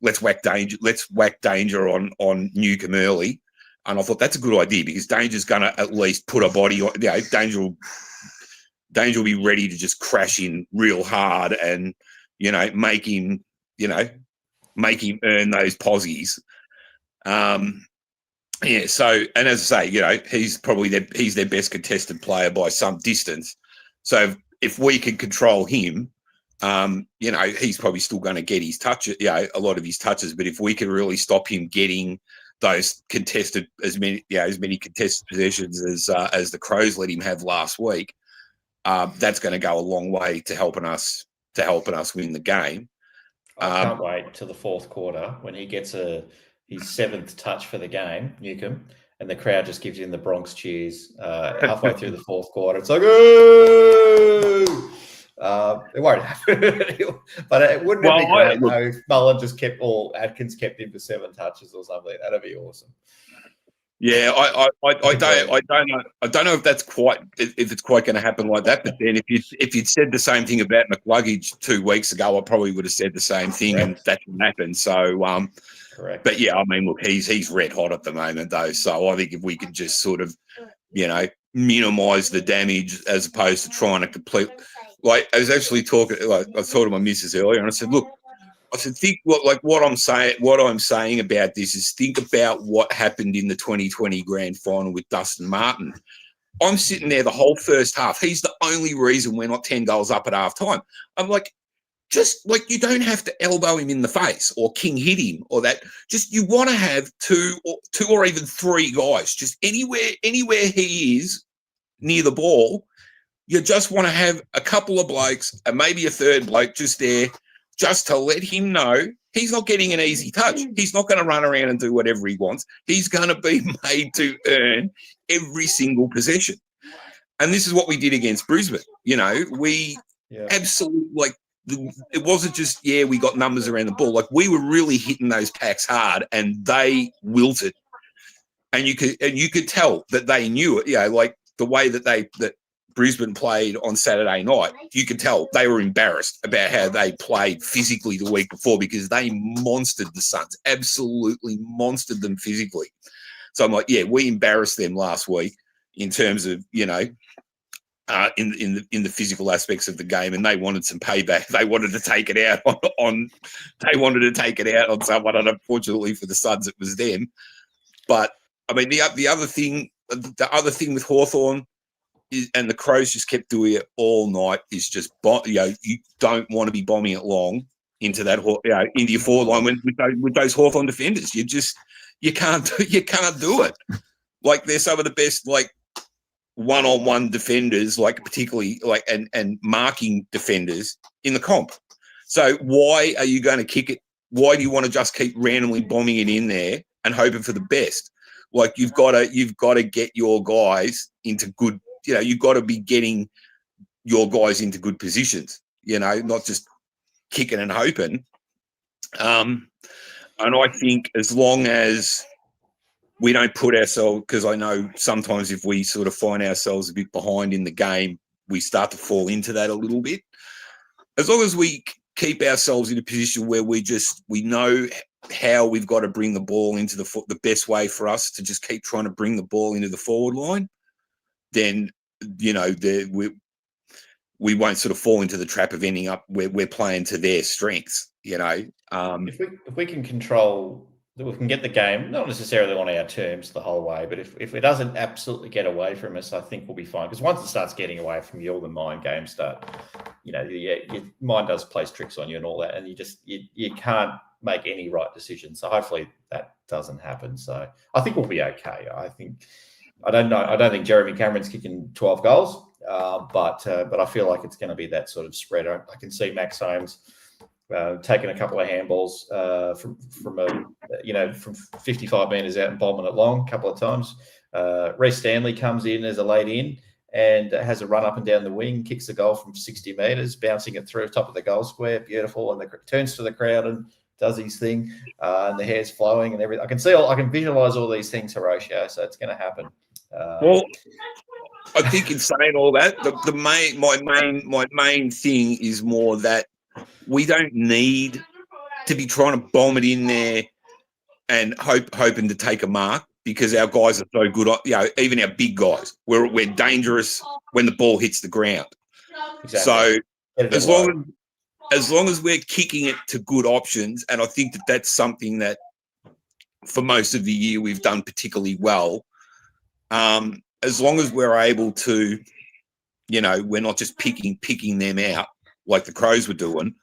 let's whack danger on Newcomb early. And I thought that's a good idea, because Danger's going to at least put a body on. Danger will be ready to just crash in real hard and, make him earn those posies. So, and as I say, he's probably their best contested player by some distance. So if we can control him, he's probably still going to get his touch, a lot of his touches. But if we can really stop him getting those contested, as many contested possessions as the Crows let him have last week, that's going to go a long way to helping us win the game. I can't wait till the fourth quarter when he gets his 7th touch for the game, Newcomb, and the crowd just gives him the Bronx cheers halfway through the fourth quarter. It's like, ooh! It won't happen, but it wouldn't be great if Mullen just kept, or Atkins kept him for 7 touches or something. That'd be awesome. Yeah, I don't know if that's it's quite going to happen like that. But then if you'd said the same thing about McCluggage 2 weeks ago, I probably would have said the same thing, and that didn't happen. So, correct. But yeah, I mean, look, he's red hot at the moment though. So I think if we could just sort of, minimise the damage as opposed to trying to complete. Like, I was actually talking, like, I was talking to my missus earlier, and I said, look, think what I'm saying about this is, think about what happened in the 2020 grand final with Dustin Martin. I'm sitting there the whole first half. He's the only reason we're not 10 goals up at half time. I'm like, just like, you don't have to elbow him in the face or king hit him or that. Just, you want to have two or even 3 guys, just anywhere he is near the ball. You just want to have a couple of blokes and maybe a third bloke just there, just to let him know he's not getting an easy touch. He's not going to run around and do whatever he wants. He's going to be made to earn every single possession. And this is what we did against Brisbane. We absolutely, it wasn't just, we got numbers around the ball. Like, we were really hitting those packs hard, and they wilted. And you could tell that they knew it. Like the way that Brisbane played on Saturday night, you could tell they were embarrassed about how they played physically the week before, because they monstered the Suns, absolutely monstered them physically. So I'm like, we embarrassed them last week in terms of, in the physical aspects of the game, and they wanted some payback. They wanted to take it out on someone, and unfortunately for the Suns, it was them. But I mean, the other thing with Hawthorn, and the Crows just kept doing it all night, is just, you don't want to be bombing it long into that, into your forward line with those Hawthorn defenders. You can't do it. Like, they're some of the best, like, one-on-one defenders, like, particularly, like, and marking defenders in the comp. So why are you going to kick it? Why do you want to just keep randomly bombing it in there and hoping for the best. Like you've got to get your guys into good. You've got to be getting your guys into good positions. Not just kicking and hoping. And I think as long as we don't put ourselves, because I know sometimes if we sort of find ourselves a bit behind in the game, we start to fall into that a little bit. As long as we keep ourselves in a position where we know how we've got to bring the ball into the best way for us to just keep trying to bring the ball into the forward line, then, we won't sort of fall into the trap of ending up where we're playing to their strengths, If we can control, we can get the game, not necessarily on our terms the whole way, but if it doesn't absolutely get away from us, I think we'll be fine. Because once it starts getting away from you, all the mind games start, your mind does play tricks on you and all that, and you can't make any right decisions. So hopefully that doesn't happen. So I think we'll be okay. I don't know. I don't think Jeremy Cameron's kicking 12 goals, but I feel like it's going to be that sort of spread. I can see Max Holmes taking a couple of handballs from 55 metres out and bombing it long a couple of times. Reece Stanley comes in as a late in and has a run up and down the wing, kicks the goal from 60 metres, bouncing it through the top of the goal square. Beautiful. And turns to the crowd and does his thing. And the hair's flowing and everything. I can visualise all these things, Horatio, so it's going to happen. Well, I think in saying all that, my main thing is more that we don't need to be trying to bomb it in there and hoping to take a mark, because our guys are so good. Even our big guys, we're dangerous when the ball hits the ground. Exactly. So as long as we're kicking it to good options, and I think that's something that for most of the year we've done particularly well. As long as we're able to, we're not just picking them out like the Crows were doing.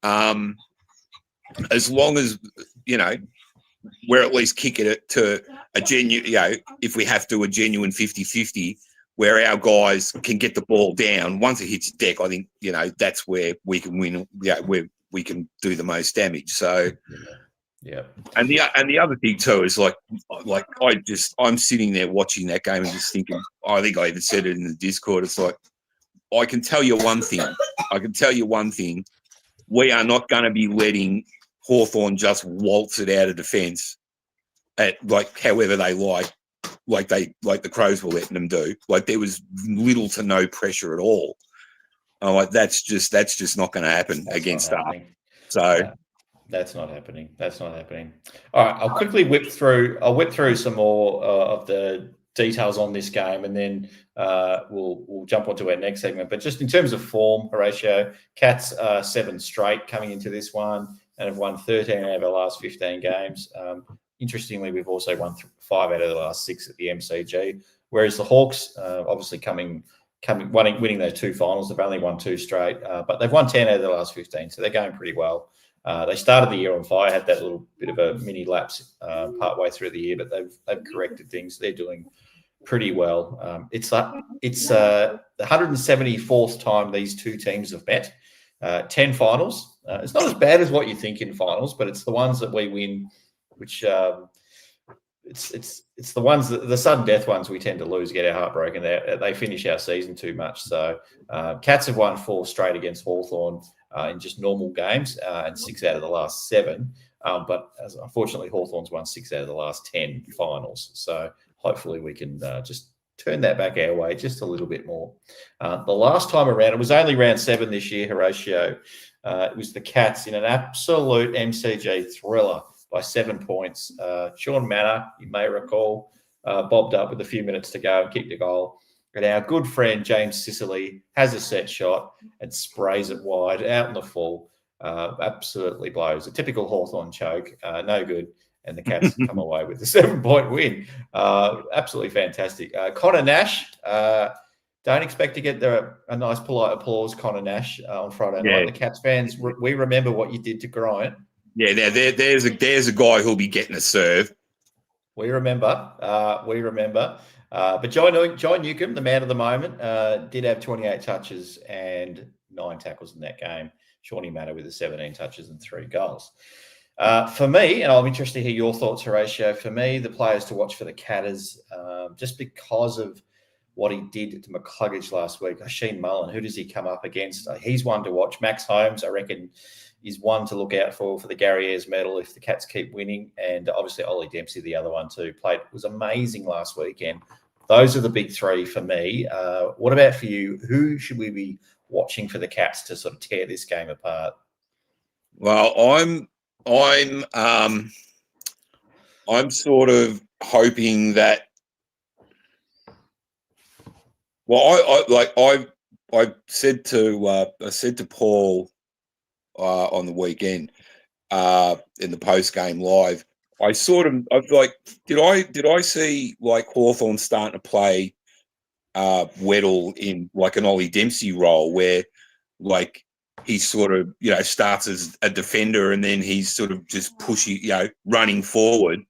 As long as, we're at least kicking it to a genuine, if we have to, a genuine 50-50 where our guys can get the ball down. Once it hits deck, I think, that's where we can win, where we can do the most damage. So, yeah. And the other thing too is I'm sitting there watching that game and just thinking, I think I even said it in the Discord. It's like, I can tell you one thing. We are not going to be letting Hawthorn just waltz it out of defence at however they like the Crows were letting them do. Like there was little to no pressure at all. That's just not going to happen against us. So. That's not happening. All right, I'll quickly whip through some more of the details on this game, and then we'll jump onto our next segment. But just in terms of form, Horatio, Cats 7 straight coming into this one and have won 13 out of our last 15 games. Interestingly, we've also won 5 out of the last 6 at the MCG, whereas the Hawks, obviously winning those 2 finals, they've only won 2 straight, but they've won 10 out of the last 15, so they're going pretty well. They started the year on fire, had that little bit of a mini lapse partway through the year, but they've corrected things. They're doing pretty well. It's the 174th time these two teams have met. 10 finals. It's not as bad as what you think in finals, but it's the ones that we win, which it's the ones that the sudden death ones we tend to lose, get our heart broken. They finish our season too much. So Cats have won 4 straight against Hawthorn in just normal games, and 6 out of the last 7. But unfortunately, Hawthorn's won 6 out of the last 10 finals. So hopefully we can just turn that back our way just a little bit more. The last time around, it was only round 7 this year, Horatio. It was the Cats in an absolute MCG thriller by 7 points. Sean Manor, you may recall, bobbed up with a few minutes to go and kicked a goal. And our good friend James Sicily has a set shot and sprays it wide out in the full. Absolutely blows. A typical Hawthorn choke. No good. And the Cats come away with a 7-point win. Absolutely fantastic. Connor Nash, don't expect to get a nice polite applause, Connor Nash, on Friday night. The Cats fans, we remember what you did to Bryant. Yeah, there's a guy who'll be getting a serve. We remember. But John Newcombe, the man of the moment, did have 28 touches and 9 tackles in that game. Shawnee Manor with the 17 touches and 3 goals. For me, and I'm interested to hear your thoughts, Horatio. For me, the players to watch for the Catters, just because of what he did to McCluggage last week. Oisin Mullen, who does he come up against? He's one to watch. Max Holmes, I reckon, is one to look out for the Gary Ayres medal if the Cats keep winning. And obviously Ollie Dempsey, the other one too, was amazing last weekend. Those are the big three for me. What about for you? Who should we be watching for the Cats to sort of tear this game apart? Well, I'm sort of hoping that. Well, I said to Paul on the weekend in the post game live. Did I see like Hawthorn starting to play Weddle in like an Ollie Dempsey role where like he sort of starts as a defender and then he's sort of just pushing running forward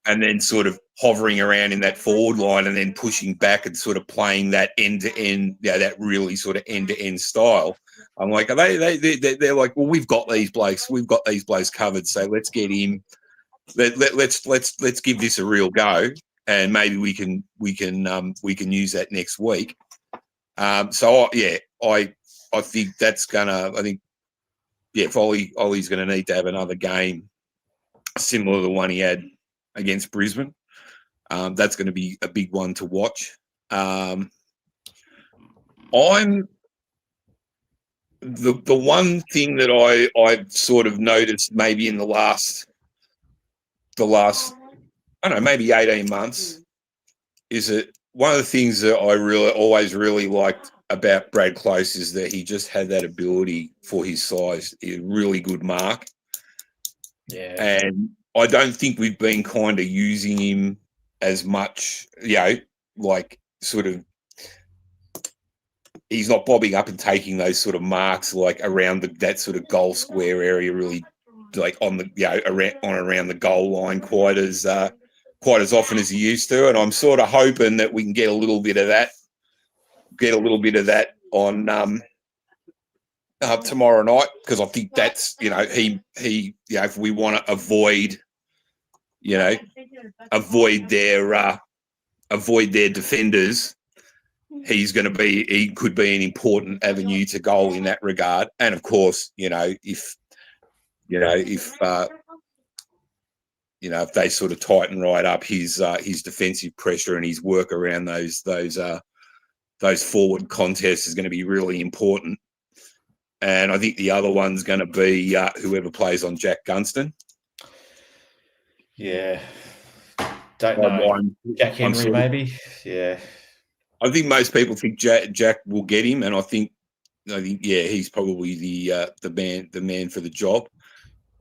and then sort of hovering around in that forward line and then pushing back and sort of playing that end to end that really sort of end to end style. I'm like, they're like, well, we've got these blokes covered, so let's get him. Let's give this a real go, and maybe we can use that next week. I think that's gonna. I think if Ollie's gonna need to have another game similar to the one he had against Brisbane. That's going to be a big one to watch. I'm the one thing that I've sort of noticed maybe in the last I don't know, maybe 18 months is that one of the things that I always really liked about Brad Close is that he just had that ability for his size, a really good mark. Yeah. And I don't think we've been kind of using him as much, like sort of he's not bobbing up and taking those sort of marks like around that sort of goal square area, really like on the around the goal line quite as often as he used to. And I'm sort of hoping that we can get a little bit of that on tomorrow night, because I think that's he if we want to avoid their defenders, he could be an important avenue to goal in that regard. And of course, if they sort of tighten right up his defensive pressure and his work around those forward contests is going to be really important. And I think the other one's going to be whoever plays on Jack Gunston. Yeah. Don't know. Jack Henry, maybe? Yeah. I think most people think Jack will get him, and I think he's probably the man for the job.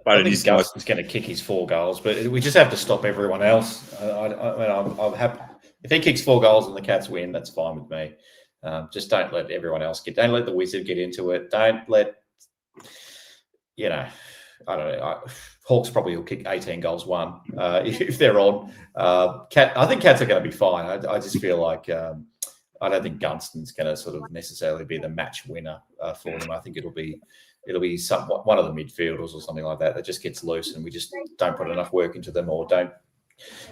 But I think Gunston's going to kick his 4 goals, but we just have to stop everyone else. I'm happy if he kicks 4 goals and the Cats win. That's fine with me. Just don't let everyone else don't let the Wizard get into it. Don't let, I don't know. Hawks probably will kick 18 goals one if they're on. I think Cats are going to be fine. I just feel like I don't think Gunston's going to sort of necessarily be the match winner for them. I think it'll be one of the midfielders or something like that just gets loose, and we just don't put enough work into them, or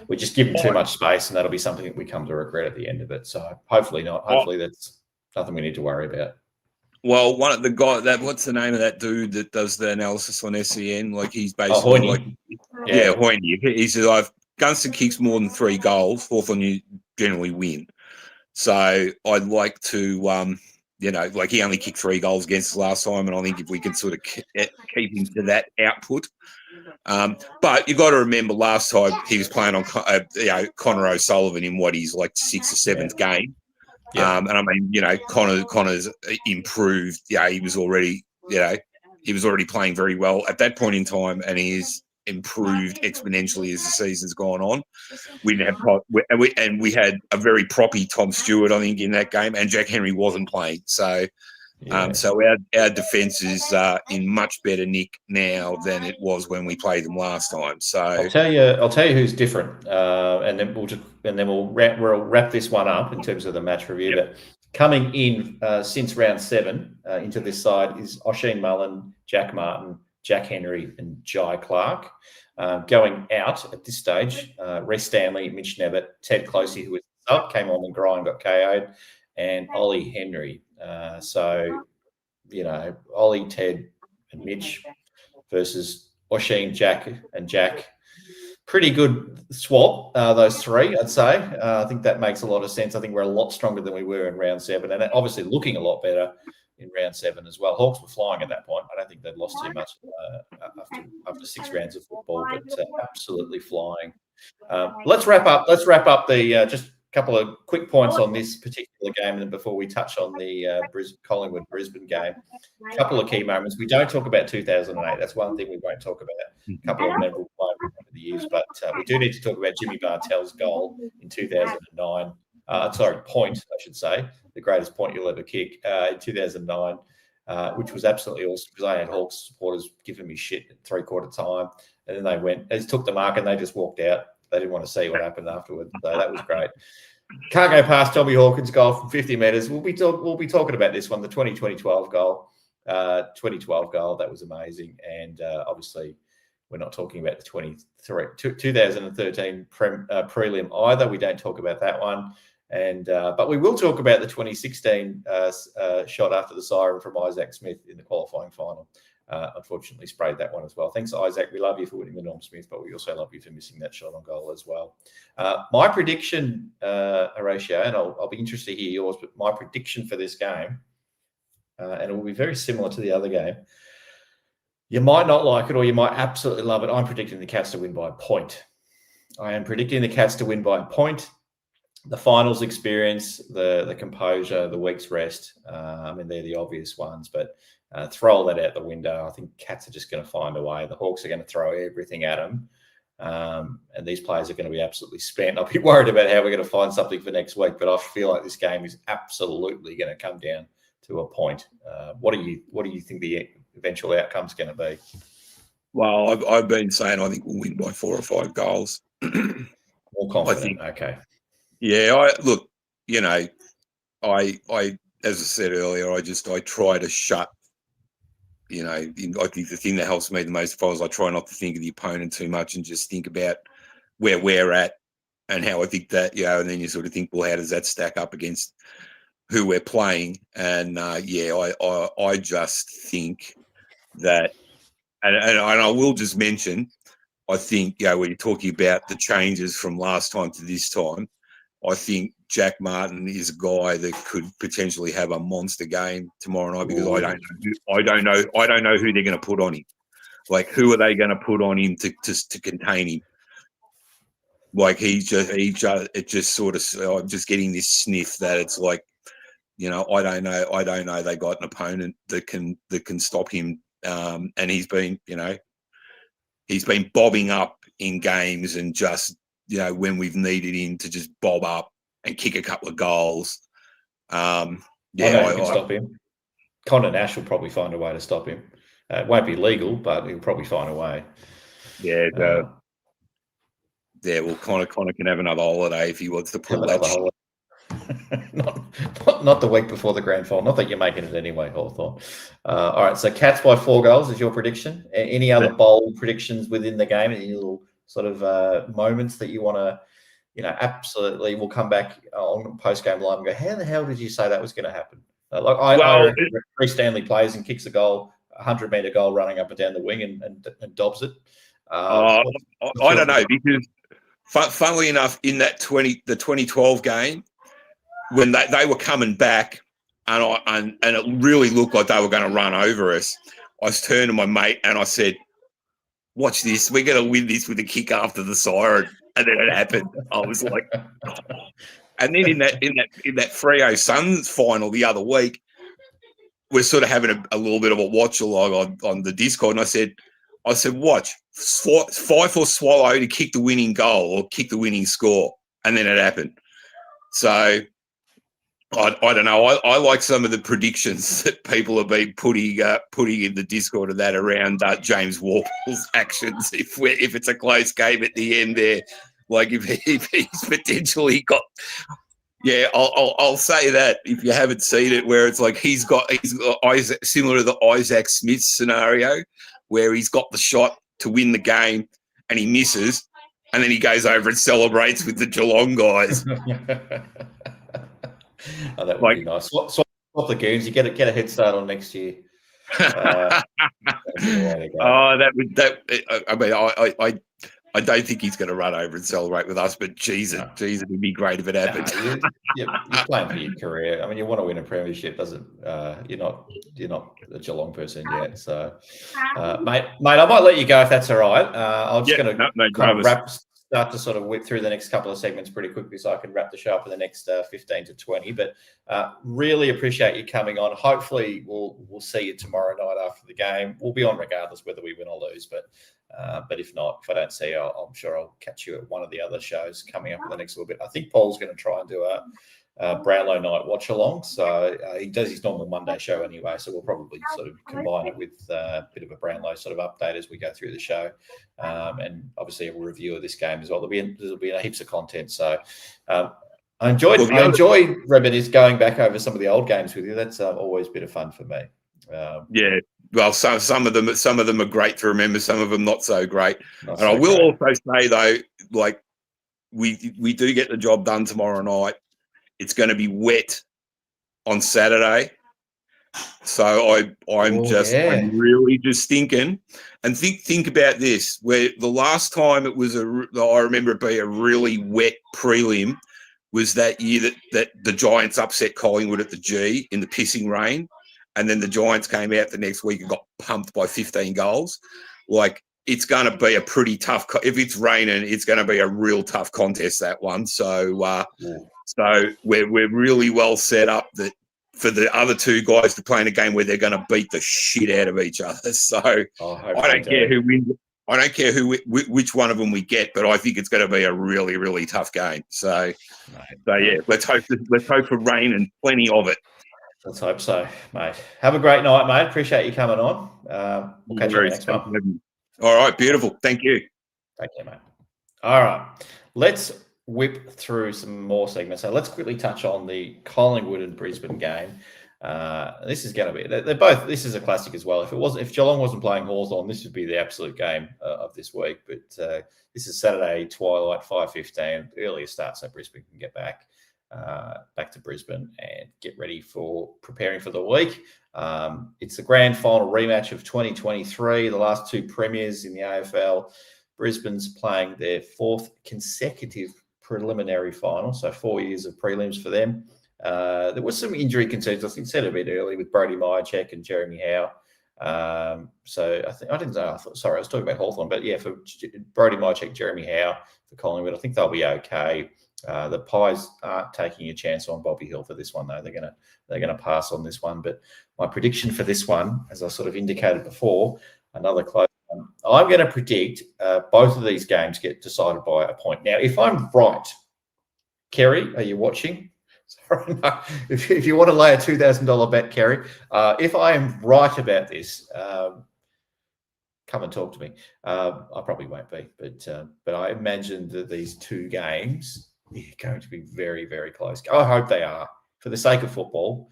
we just give them too much space, and that'll be something that we come to regret at the end of it. So hopefully not. Hopefully that's nothing we need to worry about. Well, one of the guy what's the name of that dude that does the analysis on SEN? Like he's basically Hoyne. He says Gunston kicks more than 3 goals, Hawthorn you generally win. So I'd like to, like he only kicked 3 goals against us last time, and I think if we can sort of keep him to that output. But you got to remember last time he was playing on Connor O'Sullivan in what he's like 6th or 7th game. Yeah. And I mean, Connor's improved. He was already playing very well at that point in time, and he is improved exponentially as the season's gone on. We had a very proppy Tom Stewart, I think, in that game, and Jack Henry wasn't playing. So, so our defence is in much better nick now than it was when we played them last time. So I'll tell you who's different, and then we'll wrap this one up in terms of the match review. Yep. But coming in since round 7 into this side is Oisin Mullen, Jack Martin, Jack Henry and Jai Clark. Going out at this stage, Reece Stanley, Mitch Nevitt, Ted Closey, who was up, came on and got KO'd, and Ollie Henry. So, Ollie, Ted, and Mitch versus Osheen, Jack, and Jack. Pretty good swap, those three, I'd say. I think that makes a lot of sense. I think we're a lot stronger than we were in round 7, and obviously looking a lot better in round 7 as well. Hawks were flying at that point. I don't think they'd lost too much after 6 rounds of football, but absolutely flying. Let's wrap up the just a couple of quick points on this particular game, and then before we touch on the Collingwood-Brisbane game, a couple of key moments. We don't talk about 2008. That's one thing we won't talk about. A couple of memorable moments over the years, but we do need to talk about Jimmy Bartell's goal in 2009. Point, I should say, the greatest point you'll ever kick in 2009, which was absolutely awesome because I had Hawks supporters giving me shit at 3/4 time, and then they took the mark and they just walked out. They didn't want to see what happened afterwards. So that was great. Can't go past Tommy Hawkins' goal from 50 metres. We'll be talking about this one, the 2012 goal. 2012 goal, that was amazing. And obviously, we're not talking about the 2013 prelim either. We don't talk about that one. And but we will talk about the 2016 shot after the siren from Isaac Smith in the qualifying final. Unfortunately, sprayed that one as well. Thanks, Isaac. We love you for winning the Norm Smith, but we also love you for missing that shot on goal as well. My prediction, Horatio, and I'll be interested to hear yours, but my prediction for this game, and it will be very similar to the other game. You might not like it or you might absolutely love it. I'm predicting the Cats to win by a point. I am predicting the Cats to win by a point. The finals experience, the composure, the week's rest, they're the obvious ones, but throw all that out the window. I think Cats are just going to find a way. The Hawks are going to throw everything at them, and these players are going to be absolutely spent. I'll be worried about how we're going to find something for next week, but I feel like this game is absolutely going to come down to a point. What do you think the eventual outcome is going to be? Well, I've been saying I think we'll win by 4 or 5 goals. More confident. Okay. Yeah, I as I said earlier, I try to shut. I think the thing that helps me the most is I try not to think of the opponent too much and just think about where we're at and how I think that, and then you sort of think, well, how does that stack up against who we're playing? And I just think that, and I will just mention, I think, when you're talking about the changes from last time to this time, I think Jack Martin is a guy that could potentially have a monster game tomorrow night because I don't know who they're going to put on him. Like, who are they going to put on him to contain him? Like, I'm just getting this sniff that it's like, I don't know. They got an opponent that can stop him, and he's been bobbing up in games and just. When we've needed him to just bob up and kick a couple of goals. I can stop him. Connor Nash will probably find a way to stop him. It won't be legal, but he'll probably find a way. Yeah. Well, Connor can have another holiday if he wants to pull that shit. not the week before the grand final. Not that you're making it anyway, Hawthorn. All right, so Cats by 4 goals is your prediction. Any other bold predictions within the game? Any little sort of moments that you want to, absolutely, we'll come back on post-game live and go, how the hell did you say that was going to happen? I Reece Stanley plays and kicks a goal, 100-metre goal running up and down the wing and dobs it. I don't know, because funnily enough, in that the 2012 game, when they were coming back and it really looked like they were going to run over us, I turned to my mate and I said, watch this, we're going to win this with a kick after the siren. And then it happened. I was like, oh. And then in that Freo Suns final the other week, we're sort of having a little bit of a watch along on the Discord. And I said, watch, Fife or Swallow to kick the winning goal or kick the winning score. And then it happened. So I don't know. I like some of the predictions that people have been putting in the Discord of that around James Warple's actions. If it's a close game at the end there, like if he's potentially got, I'll say that if you haven't seen it, where it's like he's got Isaac, similar to the Isaac Smith scenario, where he's got the shot to win the game and he misses, and then he goes over and celebrates with the Geelong guys. Oh, that would be nice. Swap the goons. You get a head start on next year. That would. I mean, I don't think he's going to run over and celebrate with us, but geez, it'd be great if it happened. You're playing for your career. I mean, you want to win a premiership, doesn't? You're not a Geelong person yet, so mate, I might let you go if that's all right. I'm just going to start to sort of whip through the next couple of segments pretty quickly, so I can wrap the show up in the next 15 to 20. But really appreciate you coming on. Hopefully, we'll see you tomorrow night after the game. We'll be on regardless whether we win or lose, but if not, if I don't see you, I'm sure I'll catch you at one of the other shows coming up in the next little bit. I think Paul's going to try and do a Brownlow night watch along. So he does his normal Monday show anyway. So we'll probably sort of combine it with a bit of a Brownlow sort of update as we go through the show, and obviously a review of this game as well. There'll be heaps of content. So I enjoy reminisce going back over some of the old games with you. That's always a bit of fun for me. Yeah. Well, some of them are great to remember. Some of them not so great. I will also say though, like we do get the job done tomorrow night. It's going to be wet on Saturday, so I'm really just thinking, and think about this. Where the last time it was I remember it being a really wet prelim was that year that the Giants upset Collingwood at the G in the pissing rain. And then the Giants came out the next week and got pumped by 15 goals. Like, it's going to be a pretty tough. If it's raining, it's going to be a real tough contest, that one. So, so we're really well set up that for the other two guys to play in a game where they're going to beat the shit out of each other. So I don't care who wins. I don't care which one of them we get, but I think it's going to be a really, really tough game. So yeah, let's hope for rain and plenty of it. Let's hope so, mate. Have a great night, mate. Appreciate you coming on. We'll catch you next one. All right, beautiful. Thank you. Take care, mate. All right, let's whip through some more segments. So let's quickly touch on the Collingwood and Brisbane game. This is going to be. They're both. This is a classic as well. If Geelong wasn't playing Hawthorn, this would be the absolute game of this week. But this is Saturday twilight, 5:15, earlier start, so Brisbane can get back to Brisbane and get ready for preparing for the week. It's the grand final rematch of 2023, the last two premiers in the AFL. Brisbane's playing their fourth consecutive preliminary final, so 4 years of prelims for them. There was some injury concerns, I think, said a bit early with Brody Myercheck and Jeremy Howe. So I was talking about Hawthorn, but yeah, for Brody Myercheck, Jeremy Howe for Collingwood, I think they'll be okay. The Pies aren't taking a chance on Bobby Hill for this one, though. They're gonna pass on this one. But my prediction for this one, as I sort of indicated before, another close one. I'm going to predict both of these games get decided by a point. Now, if I'm right, Kerry, are you watching? Sorry, no. If you want to lay a $2,000 bet, Kerry, if I am right about this, come and talk to me. I probably won't be, but I imagine that these two games are going to be very, very close. I hope they are, for the sake of football,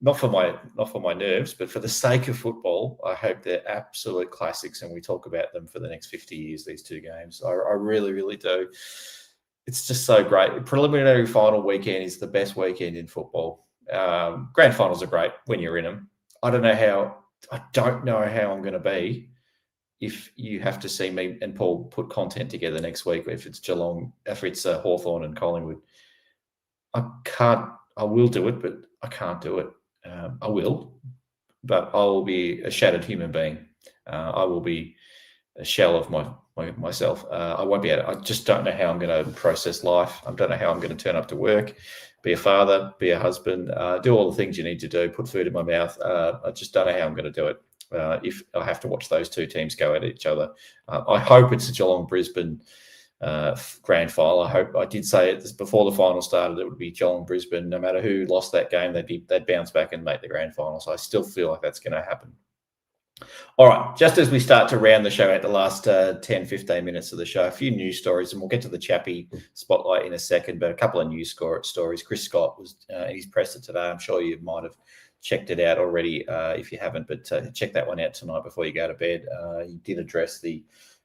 not for my nerves, but for the sake of football. I hope they're absolute classics, and we talk about them for the next 50 years. These two games, I really, really do. It's just so great. Preliminary final weekend is the best weekend in football. Grand finals are great when you're in them. I don't know how I'm going to be if you have to see me and Paul put content together next week, if it's Geelong, if it's Hawthorn and Collingwood. I will do it, but I can't do it. I will, but I will be a shattered human being. I will be a shell of myself. I won't be able to, I just don't know how I'm going to process life. I don't know how I'm going to turn up to work, be a father, be a husband, do all the things you need to do, put food in my mouth. I just don't know how I'm going to do it. If I have to watch those two teams go at each other. I hope it's a Geelong-Brisbane grand final. I did say it before the final started, it would be Geelong-Brisbane. No matter who lost that game, they'd bounce back and make the grand final. So I still feel like that's going to happen. All right, just as we start to round the show out, the last 10, 15 minutes of the show, a few news stories, and we'll get to the Chappie spotlight in a second, but a couple of news stories. Chris Scott was in his presser today. I'm sure you might have checked it out already if you haven't, but check that one out tonight before you go to bed. He did address the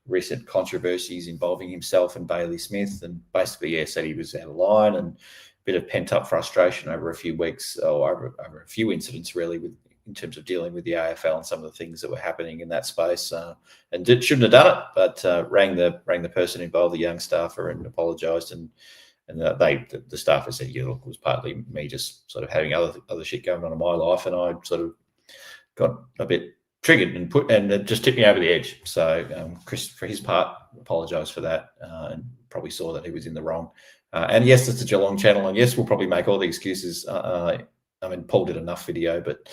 recent controversies involving himself and Bailey Smith, and basically, said he was out of line and a bit of pent-up frustration over a few weeks, or over a few incidents, really, in terms of dealing with the AFL and some of the things that were happening in that space, and shouldn't have done it, but rang the person involved, the young staffer, and apologised, and the staffer said, yeah, look, it was partly me just sort of having other shit going on in my life, and I sort of got a bit triggered and it just tipped me over the edge. So Chris, for his part, apologised for that, and probably saw that he was in the wrong. And yes, it's a Geelong channel, and yes, we'll probably make all the excuses. I mean, Paul did enough video, but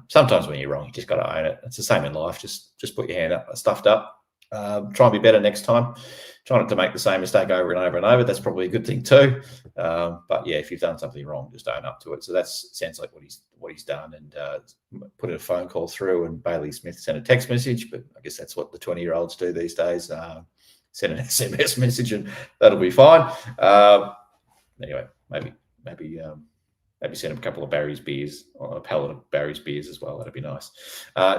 sometimes when you're wrong, you just got to own it. It's the same in life. Just put your hand up, stuffed up. Try and be better next time. Try not to make the same mistake over and over and over. That's probably a good thing too. But yeah, if you've done something wrong, just own up to it. So that sounds like what he's done, and put a phone call through, and Bailey Smith sent a text message. But I guess that's what the 20-year-olds do these days. Send an SMS message, and that'll be fine. Anyway, maybe send him a couple of Barry's beers, or a pallet of Barry's beers as well. That'd be nice.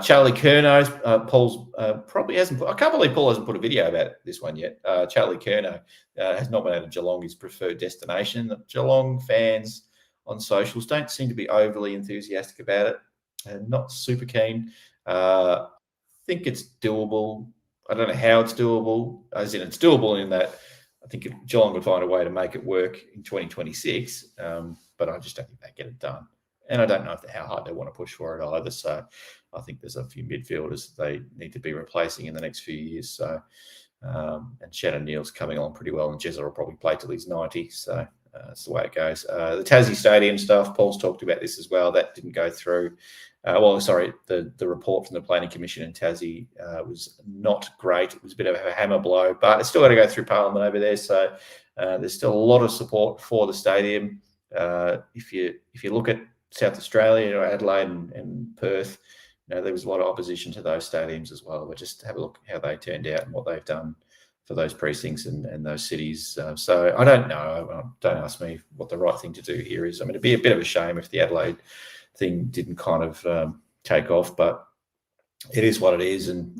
Charlie Curnow, Paul's probably hasn't. I can't believe Paul hasn't put a video about this one yet. Charlie Curnow has not been out of Geelong, his preferred destination. The Geelong fans on socials don't seem to be overly enthusiastic about it, and not super keen. I think it's doable. I don't know how it's doable, as in it's doable in that I think Geelong would find a way to make it work in 2026, but I just don't think they get it done. And I don't know how hard they want to push for it either. So I think there's a few midfielders they need to be replacing in the next few years. So and Shannon Neal's coming along pretty well, and Jezza will probably play till he's 90. So that's the way it goes. The Tassie Stadium stuff, Paul's talked about this as well. That didn't go through. The report from the Planning Commission in Tassie was not great. It was a bit of a hammer blow, but it's still got to go through Parliament over there. So there's still a lot of support for the stadium. If you look at South Australia, Adelaide and Perth, there was a lot of opposition to those stadiums as well. But just have a look at how they turned out and what they've done for those precincts and those cities. So I don't know. Don't ask me what the right thing to do here is. I mean, it'd be a bit of a shame if the Adelaide thing didn't kind of take off, but it is what it is. And,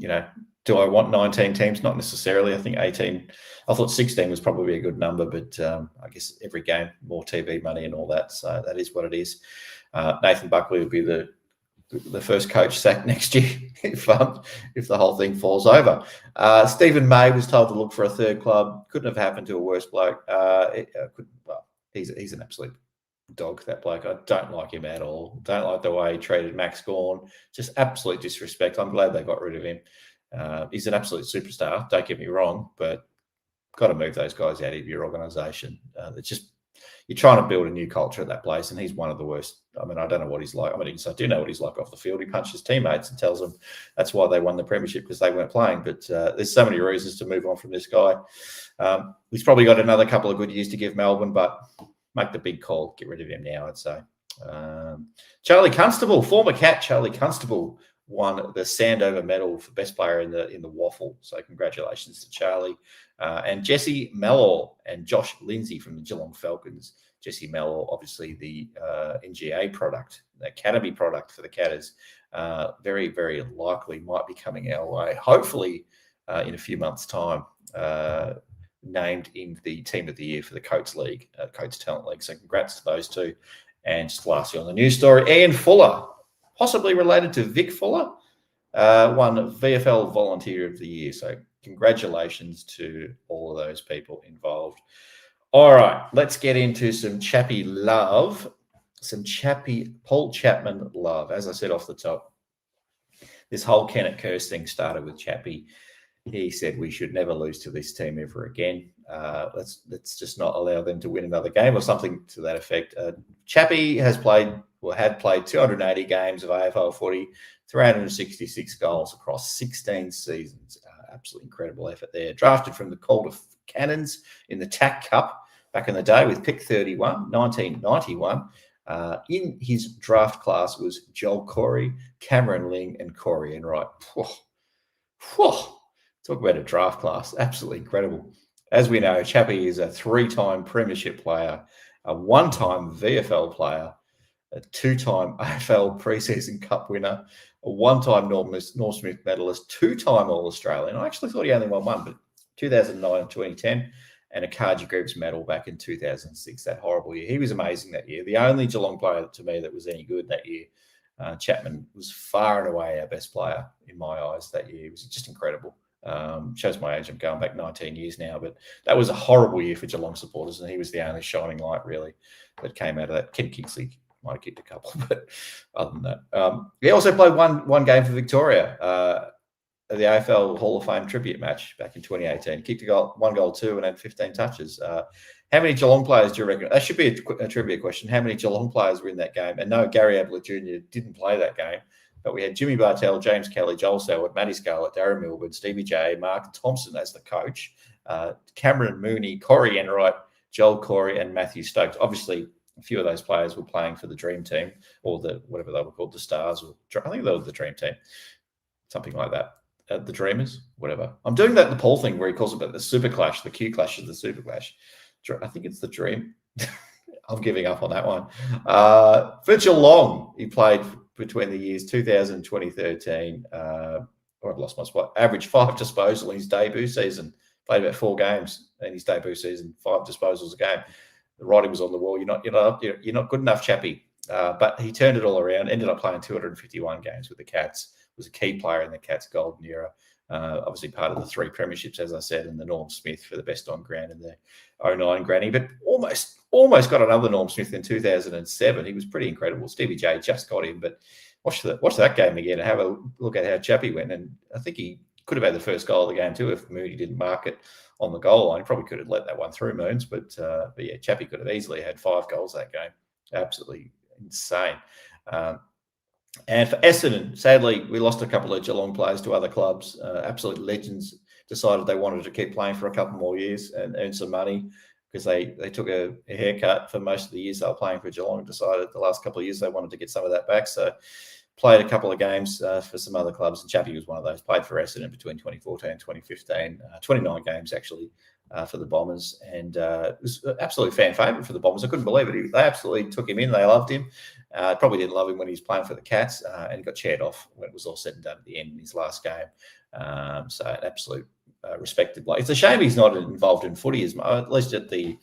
do I want 19 teams? Not necessarily. I think 18. I thought 16 was probably a good number, but I guess every game, more TV money and all that. So that is what it is. Nathan Buckley will be the first coach sacked next year if the whole thing falls over. Stephen May was told to look for a third club. Couldn't have happened to a worse bloke. He's an absolute dog, that bloke. I don't like him at all. Don't like the way he treated Max Gawn. Just absolute disrespect. I'm glad they got rid of him. He's an absolute superstar. Don't get me wrong, but got to move those guys out of your organisation. It's just you're trying to build a new culture at that place, and he's one of the worst. I mean, I don't know what he's like. I mean, I do know what he's like off the field. He punches teammates and tells them that's why they won the premiership, because they weren't playing. But there's so many reasons to move on from this guy. He's probably got another couple of good years to give Melbourne, but make the big call. Get rid of him now, I'd say. Charlie Constable, former Cat Charlie Constable, won the Sandover medal for best player in the waffle. So congratulations to Charlie. And Jesse Mellor and Josh Lindsay from the Geelong Falcons. Jesse Mellor, obviously the NGA product, the academy product for the Catters. Very, very likely might be coming our way, hopefully in a few months' time. Named in the team of the year for the Coates League, Coates Talent League. So congrats to those two. And just lastly on the news story, Ian Fuller, possibly related to Vic Fuller, won VFL Volunteer of the Year. So congratulations to all of those people involved. All right, let's get into some Chappie love, some Chappie Paul Chapman love. As I said off the top, this whole Kennett Curse thing started with Chappie. He said we should never lose to this team ever again. Let's just not allow them to win another game or something to that effect. Chappie had played 280 games of AFL footy, 366 goals across 16 seasons. Absolutely incredible effort there. Drafted from the Calder Cannons in the TAC Cup back in the day with pick 31, 1991. In his draft class was Joel Corey, Cameron Ling, and Corey Enright. Talk about a draft class. Absolutely incredible. As we know, Chappie is a 3-time premiership player, a 1-time VFL player, a two-time AFL preseason cup winner, a one-time Norm Smith medalist, two-time All-Australian. I actually thought he only won one, but 2009 and 2010, and a Carji Groups medal back in 2006, that horrible year. He was amazing that year. The only Geelong player to me that was any good that year. Chapman was far and away our best player in my eyes that year. He was just incredible. Shows my age. I'm going back 19 years now, but that was a horrible year for Geelong supporters, and he was the only shining light really that came out of that. Ken Kingsley might have kicked a couple, but other than that, he also played one game for Victoria, the AFL Hall of Fame tribute match back in 2018. He kicked a goal, 1 goal, 2, and had 15 touches. How many Geelong players do you reckon? That should be a trivia question. How many Geelong players were in that game? And no, Gary Ablett Jr. didn't play that game. But we had Jimmy Bartell, James Kelly, Joel Selwood, Matty Scarlett, Darren Milburn, Stevie J, Mark Thompson as the coach, Cameron Mooney, Corey Enright, Joel Corey, and Matthew Stokes. Obviously, a few of those players were playing for the Dream Team, or the whatever they were called, the Stars, or I think they were the Dream Team, something like that. The Dreamers, whatever. I'm doing that the Paul thing where he calls it the Super Clash, the Q Clash of the Super Clash. I think it's the Dream. I'm giving up on that one. For Geelong, he played between the years 2000 and 2013. I've lost my spot. Averaged 5 disposals in his debut season. Played about 4 games in his debut season. 5 disposals a game. The writing was on the wall. You're not good enough, Chappie. But he turned it all around. Ended up playing 251 games with the Cats. Was a key player in the Cats' golden era. Obviously part of the 3 premierships, as I said, and the Norm Smith for the best on ground in the 09 granny, but almost got another Norm Smith in 2007. He was pretty incredible. Stevie J just got him, but watch that game again and have a look at how Chappie went. And I think he could have had the first goal of the game too if Mooney didn't mark it on the goal line. He probably could have let that one through, Moons, but yeah, Chappie could have easily had 5 goals that game. Absolutely insane. And for Essendon, sadly, we lost a couple of Geelong players to other clubs. Absolute legends decided they wanted to keep playing for a couple more years and earn some money because they took a haircut for most of the years they were playing for Geelong and decided the last couple of years they wanted to get some of that back. So played a couple of games for some other clubs, and Chappie was one of those. Played for Essendon between 2014 and 2015, 29 games actually for the Bombers, and it was an absolute fan favourite for the Bombers. I couldn't believe it. They absolutely took him in. They loved him. Probably didn't love him when he was playing for the Cats, and he got chaired off when it was all said and done at the end in his last game. So an absolute respected bloke. It's a shame he's not involved in footy as much, at least at the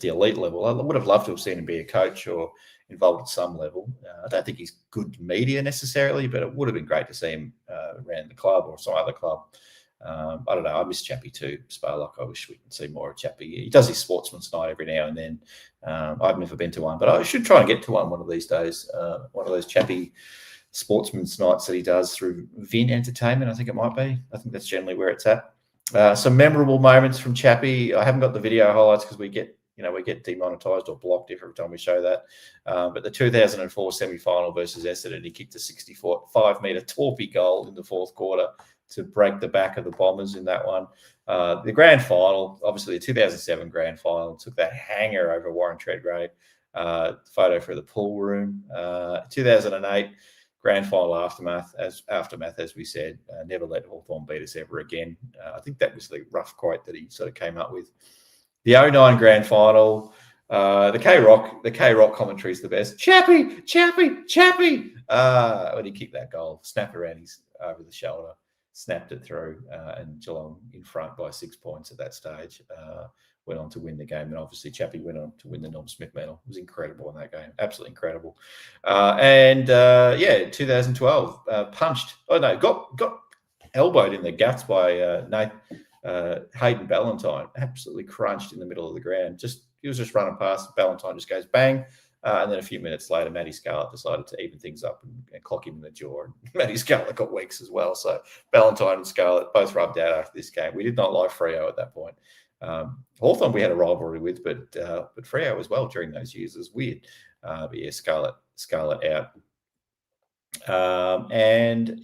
elite level. I would have loved to have seen him be a coach or involved at some level. I don't think he's good media necessarily, but it would have been great to see him around the club or some other club. I don't know. I miss Chappie too, Sparlock. I wish we could see more of Chappie. He does his sportsman's night every now and then. I've never been to one, but I should try and get to one of these days. One of those Chappie sportsman's nights that he does through Vin Entertainment, I think it might be. I think that's generally where it's at. Some memorable moments from Chappie. I haven't got the video highlights because we get demonetized or blocked every time we show that. But the 2004 semi-final versus Essendon, he kicked a 65-metre torpy goal in the 4th quarter to break the back of the Bombers in that one. The grand final, obviously the 2007 grand final, took that hanger over Warren Treadgrave. Photo for the pool room. 2008 grand final aftermath, as we said, never let Hawthorn beat us ever again. I think that was the rough quote that he sort of came up with. The 09 grand final, the K-Rock commentary is the best. Chappie! When he kicked that goal, snap around his over the shoulder, snapped it through, and Geelong in front by 6 points at that stage. Went on to win the game, and obviously Chappie went on to win the Norm Smith medal. It was incredible in that game, absolutely incredible. 2012, got elbowed in the guts by Hayden Ballantyne, absolutely crunched in the middle of the ground. He was just running past. Ballantyne just goes bang, and then a few minutes later, Matty Scarlett decided to even things up and clock him in the jaw. And Matty Scarlett got weeks as well. So Ballantyne and Scarlett both rubbed out after this game. We did not like Freo at that point. Hawthorn we had a rivalry with, but Freo as well during those years. It was weird. But yeah, Scarlett out. And then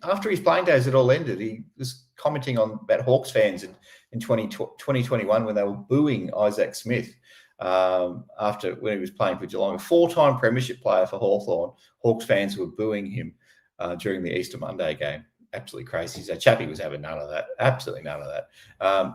after his playing days it all ended, he was commenting about Hawks fans in 2021 when they were booing Isaac Smith when he was playing for Geelong. A 4-time premiership player for Hawthorn. Hawks fans were booing him during the Easter Monday game. Absolutely crazy. So Chappie was having none of that. Absolutely none of that.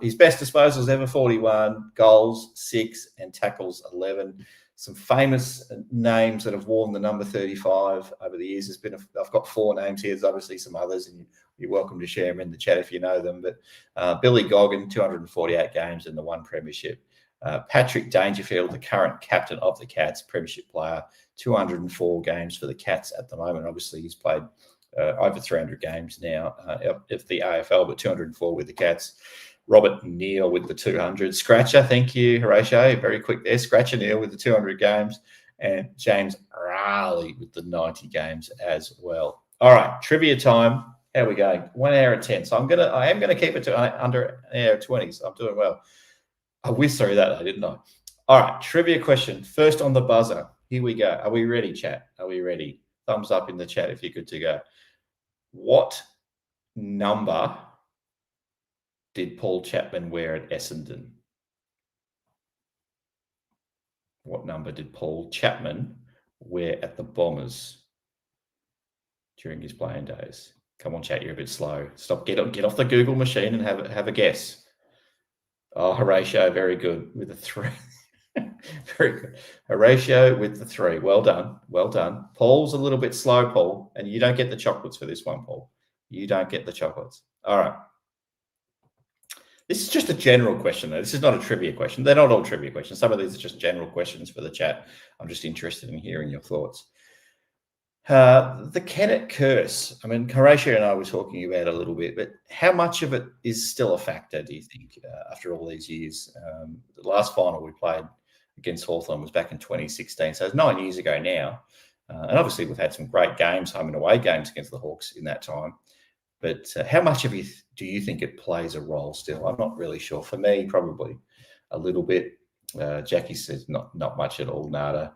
His best disposals ever, 41, goals 6, and tackles 11. some famous names that have worn the number 35 over the years. I've got 4 names here. There's obviously some others, and you're welcome to share them in the chat if you know them. But Billy Goggin, 248 games and the 1 premiership. Patrick Dangerfield, the current captain of the Cats, premiership player, 204 games for the Cats at the moment. Obviously, he's played over 300 games now of the AFL, but 204 with the Cats. Robert Neal with the 200. Scratcher, thank you, Horatio. Very quick there. Scratcher Neal with the 200 games. And James Raleigh with the 90 games as well. All right, trivia time. How are we going? 1 hour and 10. So I am gonna keep it to under an hour 20. So I'm doing well. I whizzed through that, didn't I? All right, trivia question. First on the buzzer. Here we go. Are we ready, chat? Are we ready? Thumbs up in the chat if you're good to go. What number did Paul Chapman wear at Essendon? What number did Paul Chapman wear at the Bombers during his playing days? Come on, chat, you're a bit slow. Stop, get off the Google machine and have a guess. Oh, Horatio, very good with the 3. Very good. Horatio with the 3. Well done. Well done. Paul's a little bit slow, Paul, and you don't get the chocolates for this one, Paul. You don't get the chocolates. All right. This is just a general question, though. This is not a trivia question. They're not all trivia questions. Some of these are just general questions for the chat. I'm just interested in hearing your thoughts. The Kennett curse. I mean, Horatio and I were talking about it a little bit, but how much of it is still a factor, do you think, after all these years? The last final we played against Hawthorn was back in 2016, so it's 9 years ago now. And obviously we've had some great games, home and away games against the Hawks in that time. But how much of it do you think it plays a role still? I'm not really sure. For me, probably a little bit. Jackie says not much at all, nada.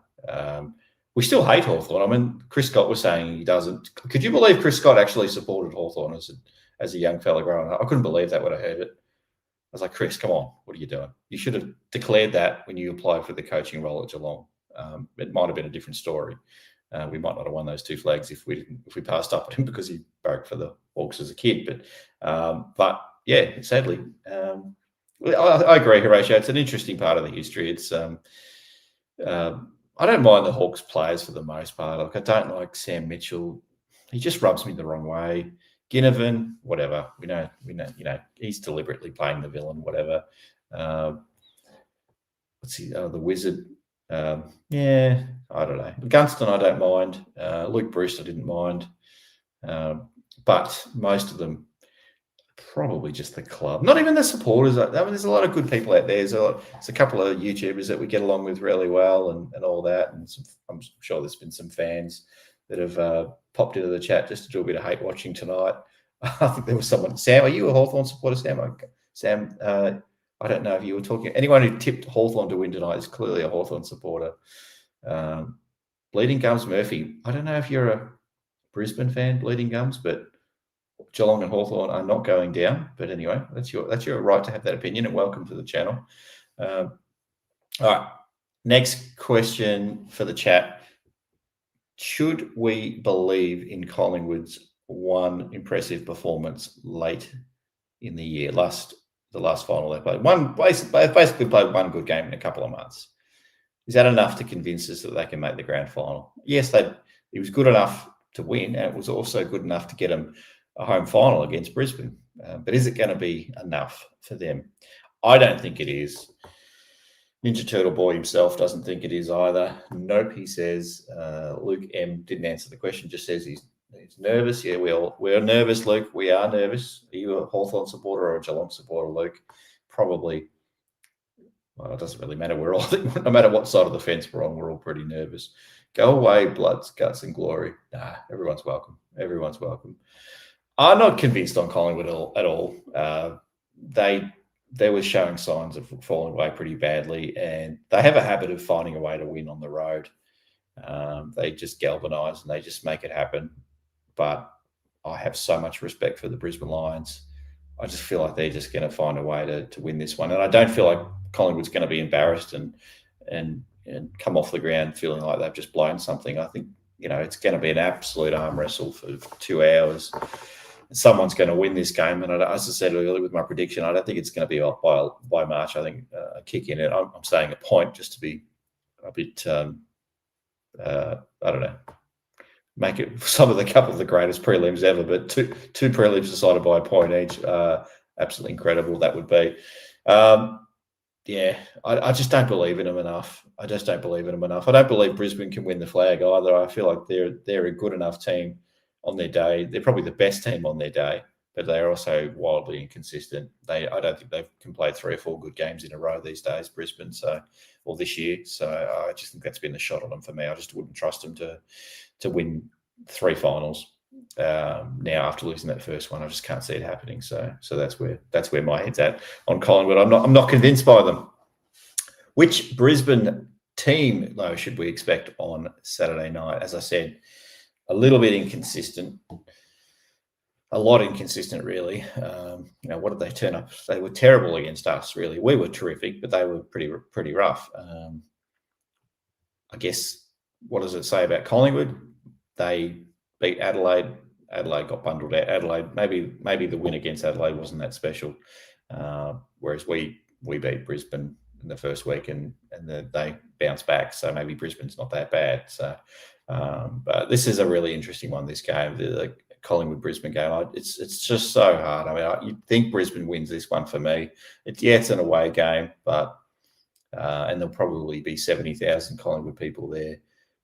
We still hate Hawthorn. I mean, Chris Scott was saying he doesn't. Could you believe Chris Scott actually supported Hawthorn as a young fella growing up? I couldn't believe that when I heard it. I was like, Chris, come on, what are you doing? You should have declared that when you applied for the coaching role at Geelong. It might have been a different story. We might not have won those 2 flags if we passed up at him because he broke for the Hawks as a kid. But yeah, sadly, I agree, Horatio. It's an interesting part of the history. It's I don't mind the Hawks players for the most part. Like, I don't like Sam Mitchell. He just rubs me the wrong way. Ginnivan, whatever. We know, he's deliberately playing the villain, whatever. The Wizard. Yeah, I don't know. Gunston, I don't mind. Luke Bruce, I didn't mind. But most of them, probably just the club. Not even the supporters. I mean, there's a lot of good people out there. There's a couple of YouTubers that we get along with really well and all that. And I'm sure there's been some fans that have popped into the chat just to do a bit of hate watching tonight. I think there was someone. Sam, are you a Hawthorn supporter, Sam? Sam, I don't know if you were talking. Anyone who tipped Hawthorn to win tonight is clearly a Hawthorn supporter. Bleeding Gums Murphy. I don't know if you're a Brisbane fan, Bleeding Gums, but Geelong and Hawthorn are not going down. But anyway, that's your right to have that opinion, and welcome to the channel. All right. Next question for the chat. Should we believe in Collingwood's one impressive performance late in the year? The last final they played. They basically played one good game in a couple of months. Is that enough to convince us that they can make the grand final? Yes, it was good enough to win, and it was also good enough to get them a home final against Brisbane. But is it going to be enough for them? I don't think it is. Ninja Turtle Boy himself doesn't think it is either. Nope, he says. Luke M didn't answer the question, just says he's nervous. Yeah, we're nervous, Luke. We are nervous. Are you a Hawthorn supporter or a Geelong supporter, Luke? Probably. Well, it doesn't really matter. We're all, no matter what side of the fence we're on, we're all pretty nervous. Go away, bloods, guts, and glory. Nah, everyone's welcome. Everyone's welcome. I'm not convinced on Collingwood at all. They were showing signs of falling away pretty badly, and they have a habit of finding a way to win on the road. They just galvanise and they just make it happen. But I have so much respect for the Brisbane Lions. I just feel like they're just going to find a way to win this one. And I don't feel like Collingwood's going to be embarrassed and come off the ground feeling like they've just blown something. I think, it's going to be an absolute arm wrestle for 2 hours. Someone's going to win this game. And as I said earlier with my prediction, I don't think it's going to be off by March. I think a kick in it. I'm saying a point just to be a bit. I don't know. Make it a couple of the greatest prelims ever, but two prelims decided by a point each. Absolutely incredible that would be. I just don't believe in them enough. I don't believe Brisbane can win the flag either. I feel like they're a good enough team on their day. They're probably the best team on their day, but they're also wildly inconsistent. I don't think they can play 3 or 4 good games in a row these days, Brisbane, or this year. So I just think that's been the shot on them for me. I just wouldn't trust them to win 3 finals. Now after losing that first one, I just can't see it happening. So that's where my head's at on Collingwood. I'm not convinced by them. Which Brisbane team though should we expect on Saturday night? As I said, a little bit inconsistent, a lot inconsistent really. What did they turn up? They were terrible against us. Really, we were terrific, but they were pretty rough. I guess what does it say about Collingwood? They beat Adelaide. Adelaide got bundled out. Adelaide, maybe the win against Adelaide wasn't that special, whereas we beat Brisbane in the first week and they bounced back. So maybe Brisbane's not that bad. So, but this is a really interesting one. This game, the Collingwood Brisbane game, it's just so hard. I mean, you'd think Brisbane wins this one for me. It's an away game, but and there'll probably be 70,000 Collingwood people there.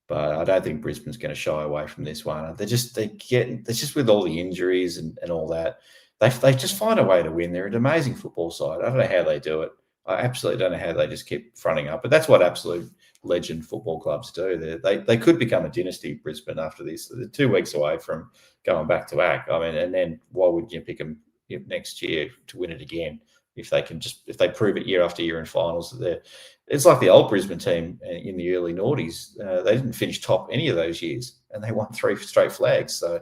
But I don't think Brisbane's going to shy away from this one. They're just with all the injuries and all that. They just find a way to win. They're an amazing football side. I don't know how they do it. I absolutely don't know how they just keep fronting up. But that's what absolute legend football clubs do. They could become a dynasty, Brisbane, after this. They're 2 weeks away from going back to back. I mean, and then why would you pick them next year to win it again if they prove it year after year in finals? It's like the old Brisbane team in the early noughties. They didn't finish top any of those years, and they won 3 straight flags. So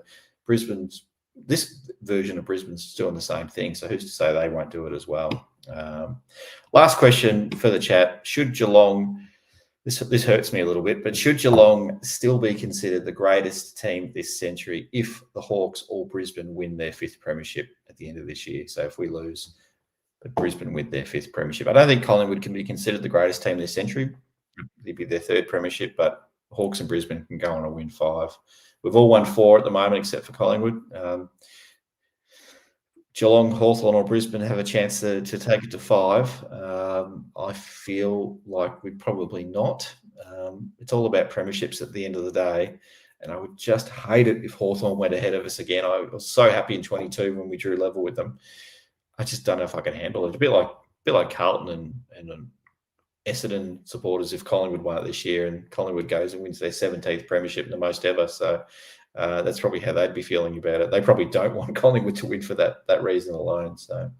this version of Brisbane's doing the same thing. So who's to say they won't do it as well? Last question for the chat: should Geelong? This hurts me a little bit, but should Geelong still be considered the greatest team this century if the Hawks or Brisbane win their 5th premiership at the end of this year? So if we lose, but Brisbane with their 5th premiership. I don't think Collingwood can be considered the greatest team this century. It'd be their 3rd premiership, but Hawks and Brisbane can go on and win 5. We've all won 4 at the moment, except for Collingwood. Geelong, Hawthorn or Brisbane have a chance to take it to 5. I feel like we'd probably not. It's all about premierships at the end of the day. And I would just hate it if Hawthorn went ahead of us again. I was so happy in 22 when we drew level with them. I just don't know if I can handle it. A bit like Carlton and Essendon supporters if Collingwood won it this year and Collingwood goes and wins their 17th premiership, the most ever. So that's probably how they'd be feeling about it. They probably don't want Collingwood to win for that reason alone. So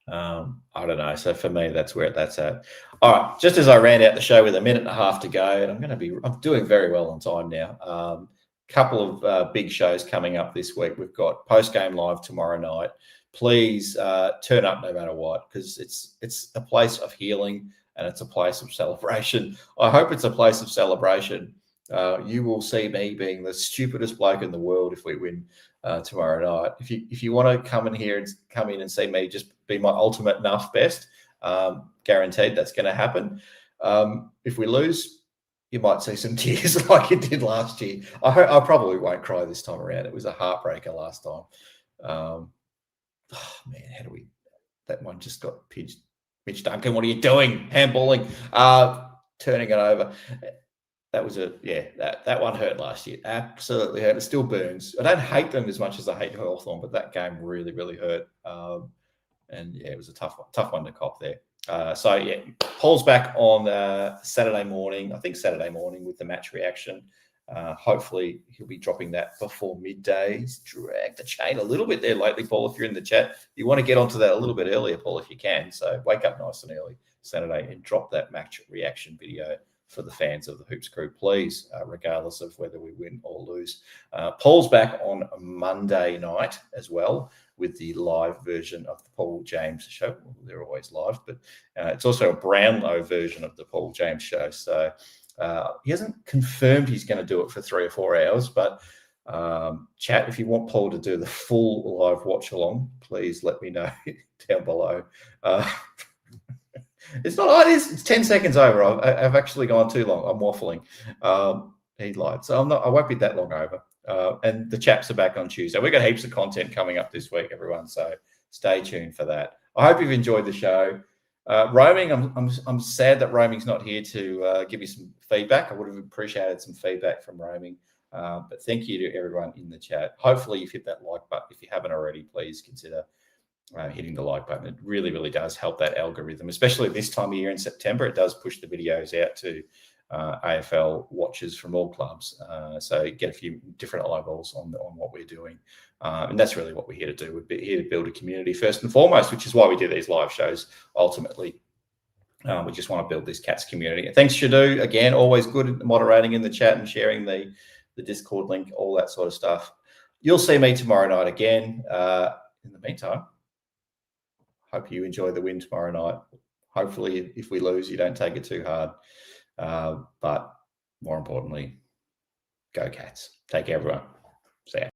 I don't know. So for me, that's where that's at. All right. Just as I ran out the show with a minute and a half to go, and I'm doing very well on time now. Couple of big shows coming up this week. We've got post-game live tomorrow night. Please turn up no matter what, because it's a place of healing and it's a place of celebration. I hope it's a place of celebration. You will see me being the stupidest bloke in the world if we win tomorrow night. If you want to come in and see me just be my ultimate nuff best, guaranteed that's going to happen. If we lose, you might see some tears like you did last year. I probably won't cry this time around. It was a heartbreaker last time. Oh man, that one just got pitched. Mitch Duncan, what are you doing? Handballing, turning it over. That was that one hurt last year. Absolutely hurt. It still burns. I don't hate them as much as I hate Hawthorn, but that game really, really hurt. And yeah, it was a tough one to cop there. Paul's back on Saturday morning. I think Saturday morning with the match reaction. Hopefully he'll be dropping that before midday. He's dragged the chain a little bit there lately, Paul. If you're in the chat, you want to get onto that a little bit earlier, Paul, if you can. So wake up nice and early Saturday and drop that match reaction video for the fans of the Hoops Crew, please, regardless of whether we win or lose. Paul's back on Monday night as well with the live version of the Paul James show. Well, they're always live, but it's also a Brownlow version of the Paul James show. So he hasn't confirmed he's going to do it for 3 or 4 hours, but chat, if you want Paul to do the full live watch along, please let me know down below. It's not. Oh, it is. It's 10 seconds over. I've actually gone too long. I'm waffling. He lied, so I'm not. I won't be that long over. And the chaps are back on Tuesday. We've got heaps of content coming up this week, everyone. So stay tuned for that. I hope you've enjoyed the show. Roaming, I'm sad that Roaming's not here to give you some feedback. I would have appreciated some feedback from Roaming. But thank you to everyone in the chat. Hopefully you've hit that like button. If you haven't already, please consider hitting the like button. It really, really does help that algorithm, especially this time of year in September. It does push the videos out to AFL watchers from all clubs. So get a few different eyeballs on what we're doing. And that's really what we're here to do. We're here to build a community first and foremost, which is why we do these live shows ultimately. We just want to build this Cats community. Thanks, Shadu. Again, always good at moderating in the chat and sharing the Discord link, all that sort of stuff. You'll see me tomorrow night again. In the meantime, hope you enjoy the win tomorrow night. Hopefully, if we lose, you don't take it too hard. But more importantly, go Cats. Take care, everyone. See ya.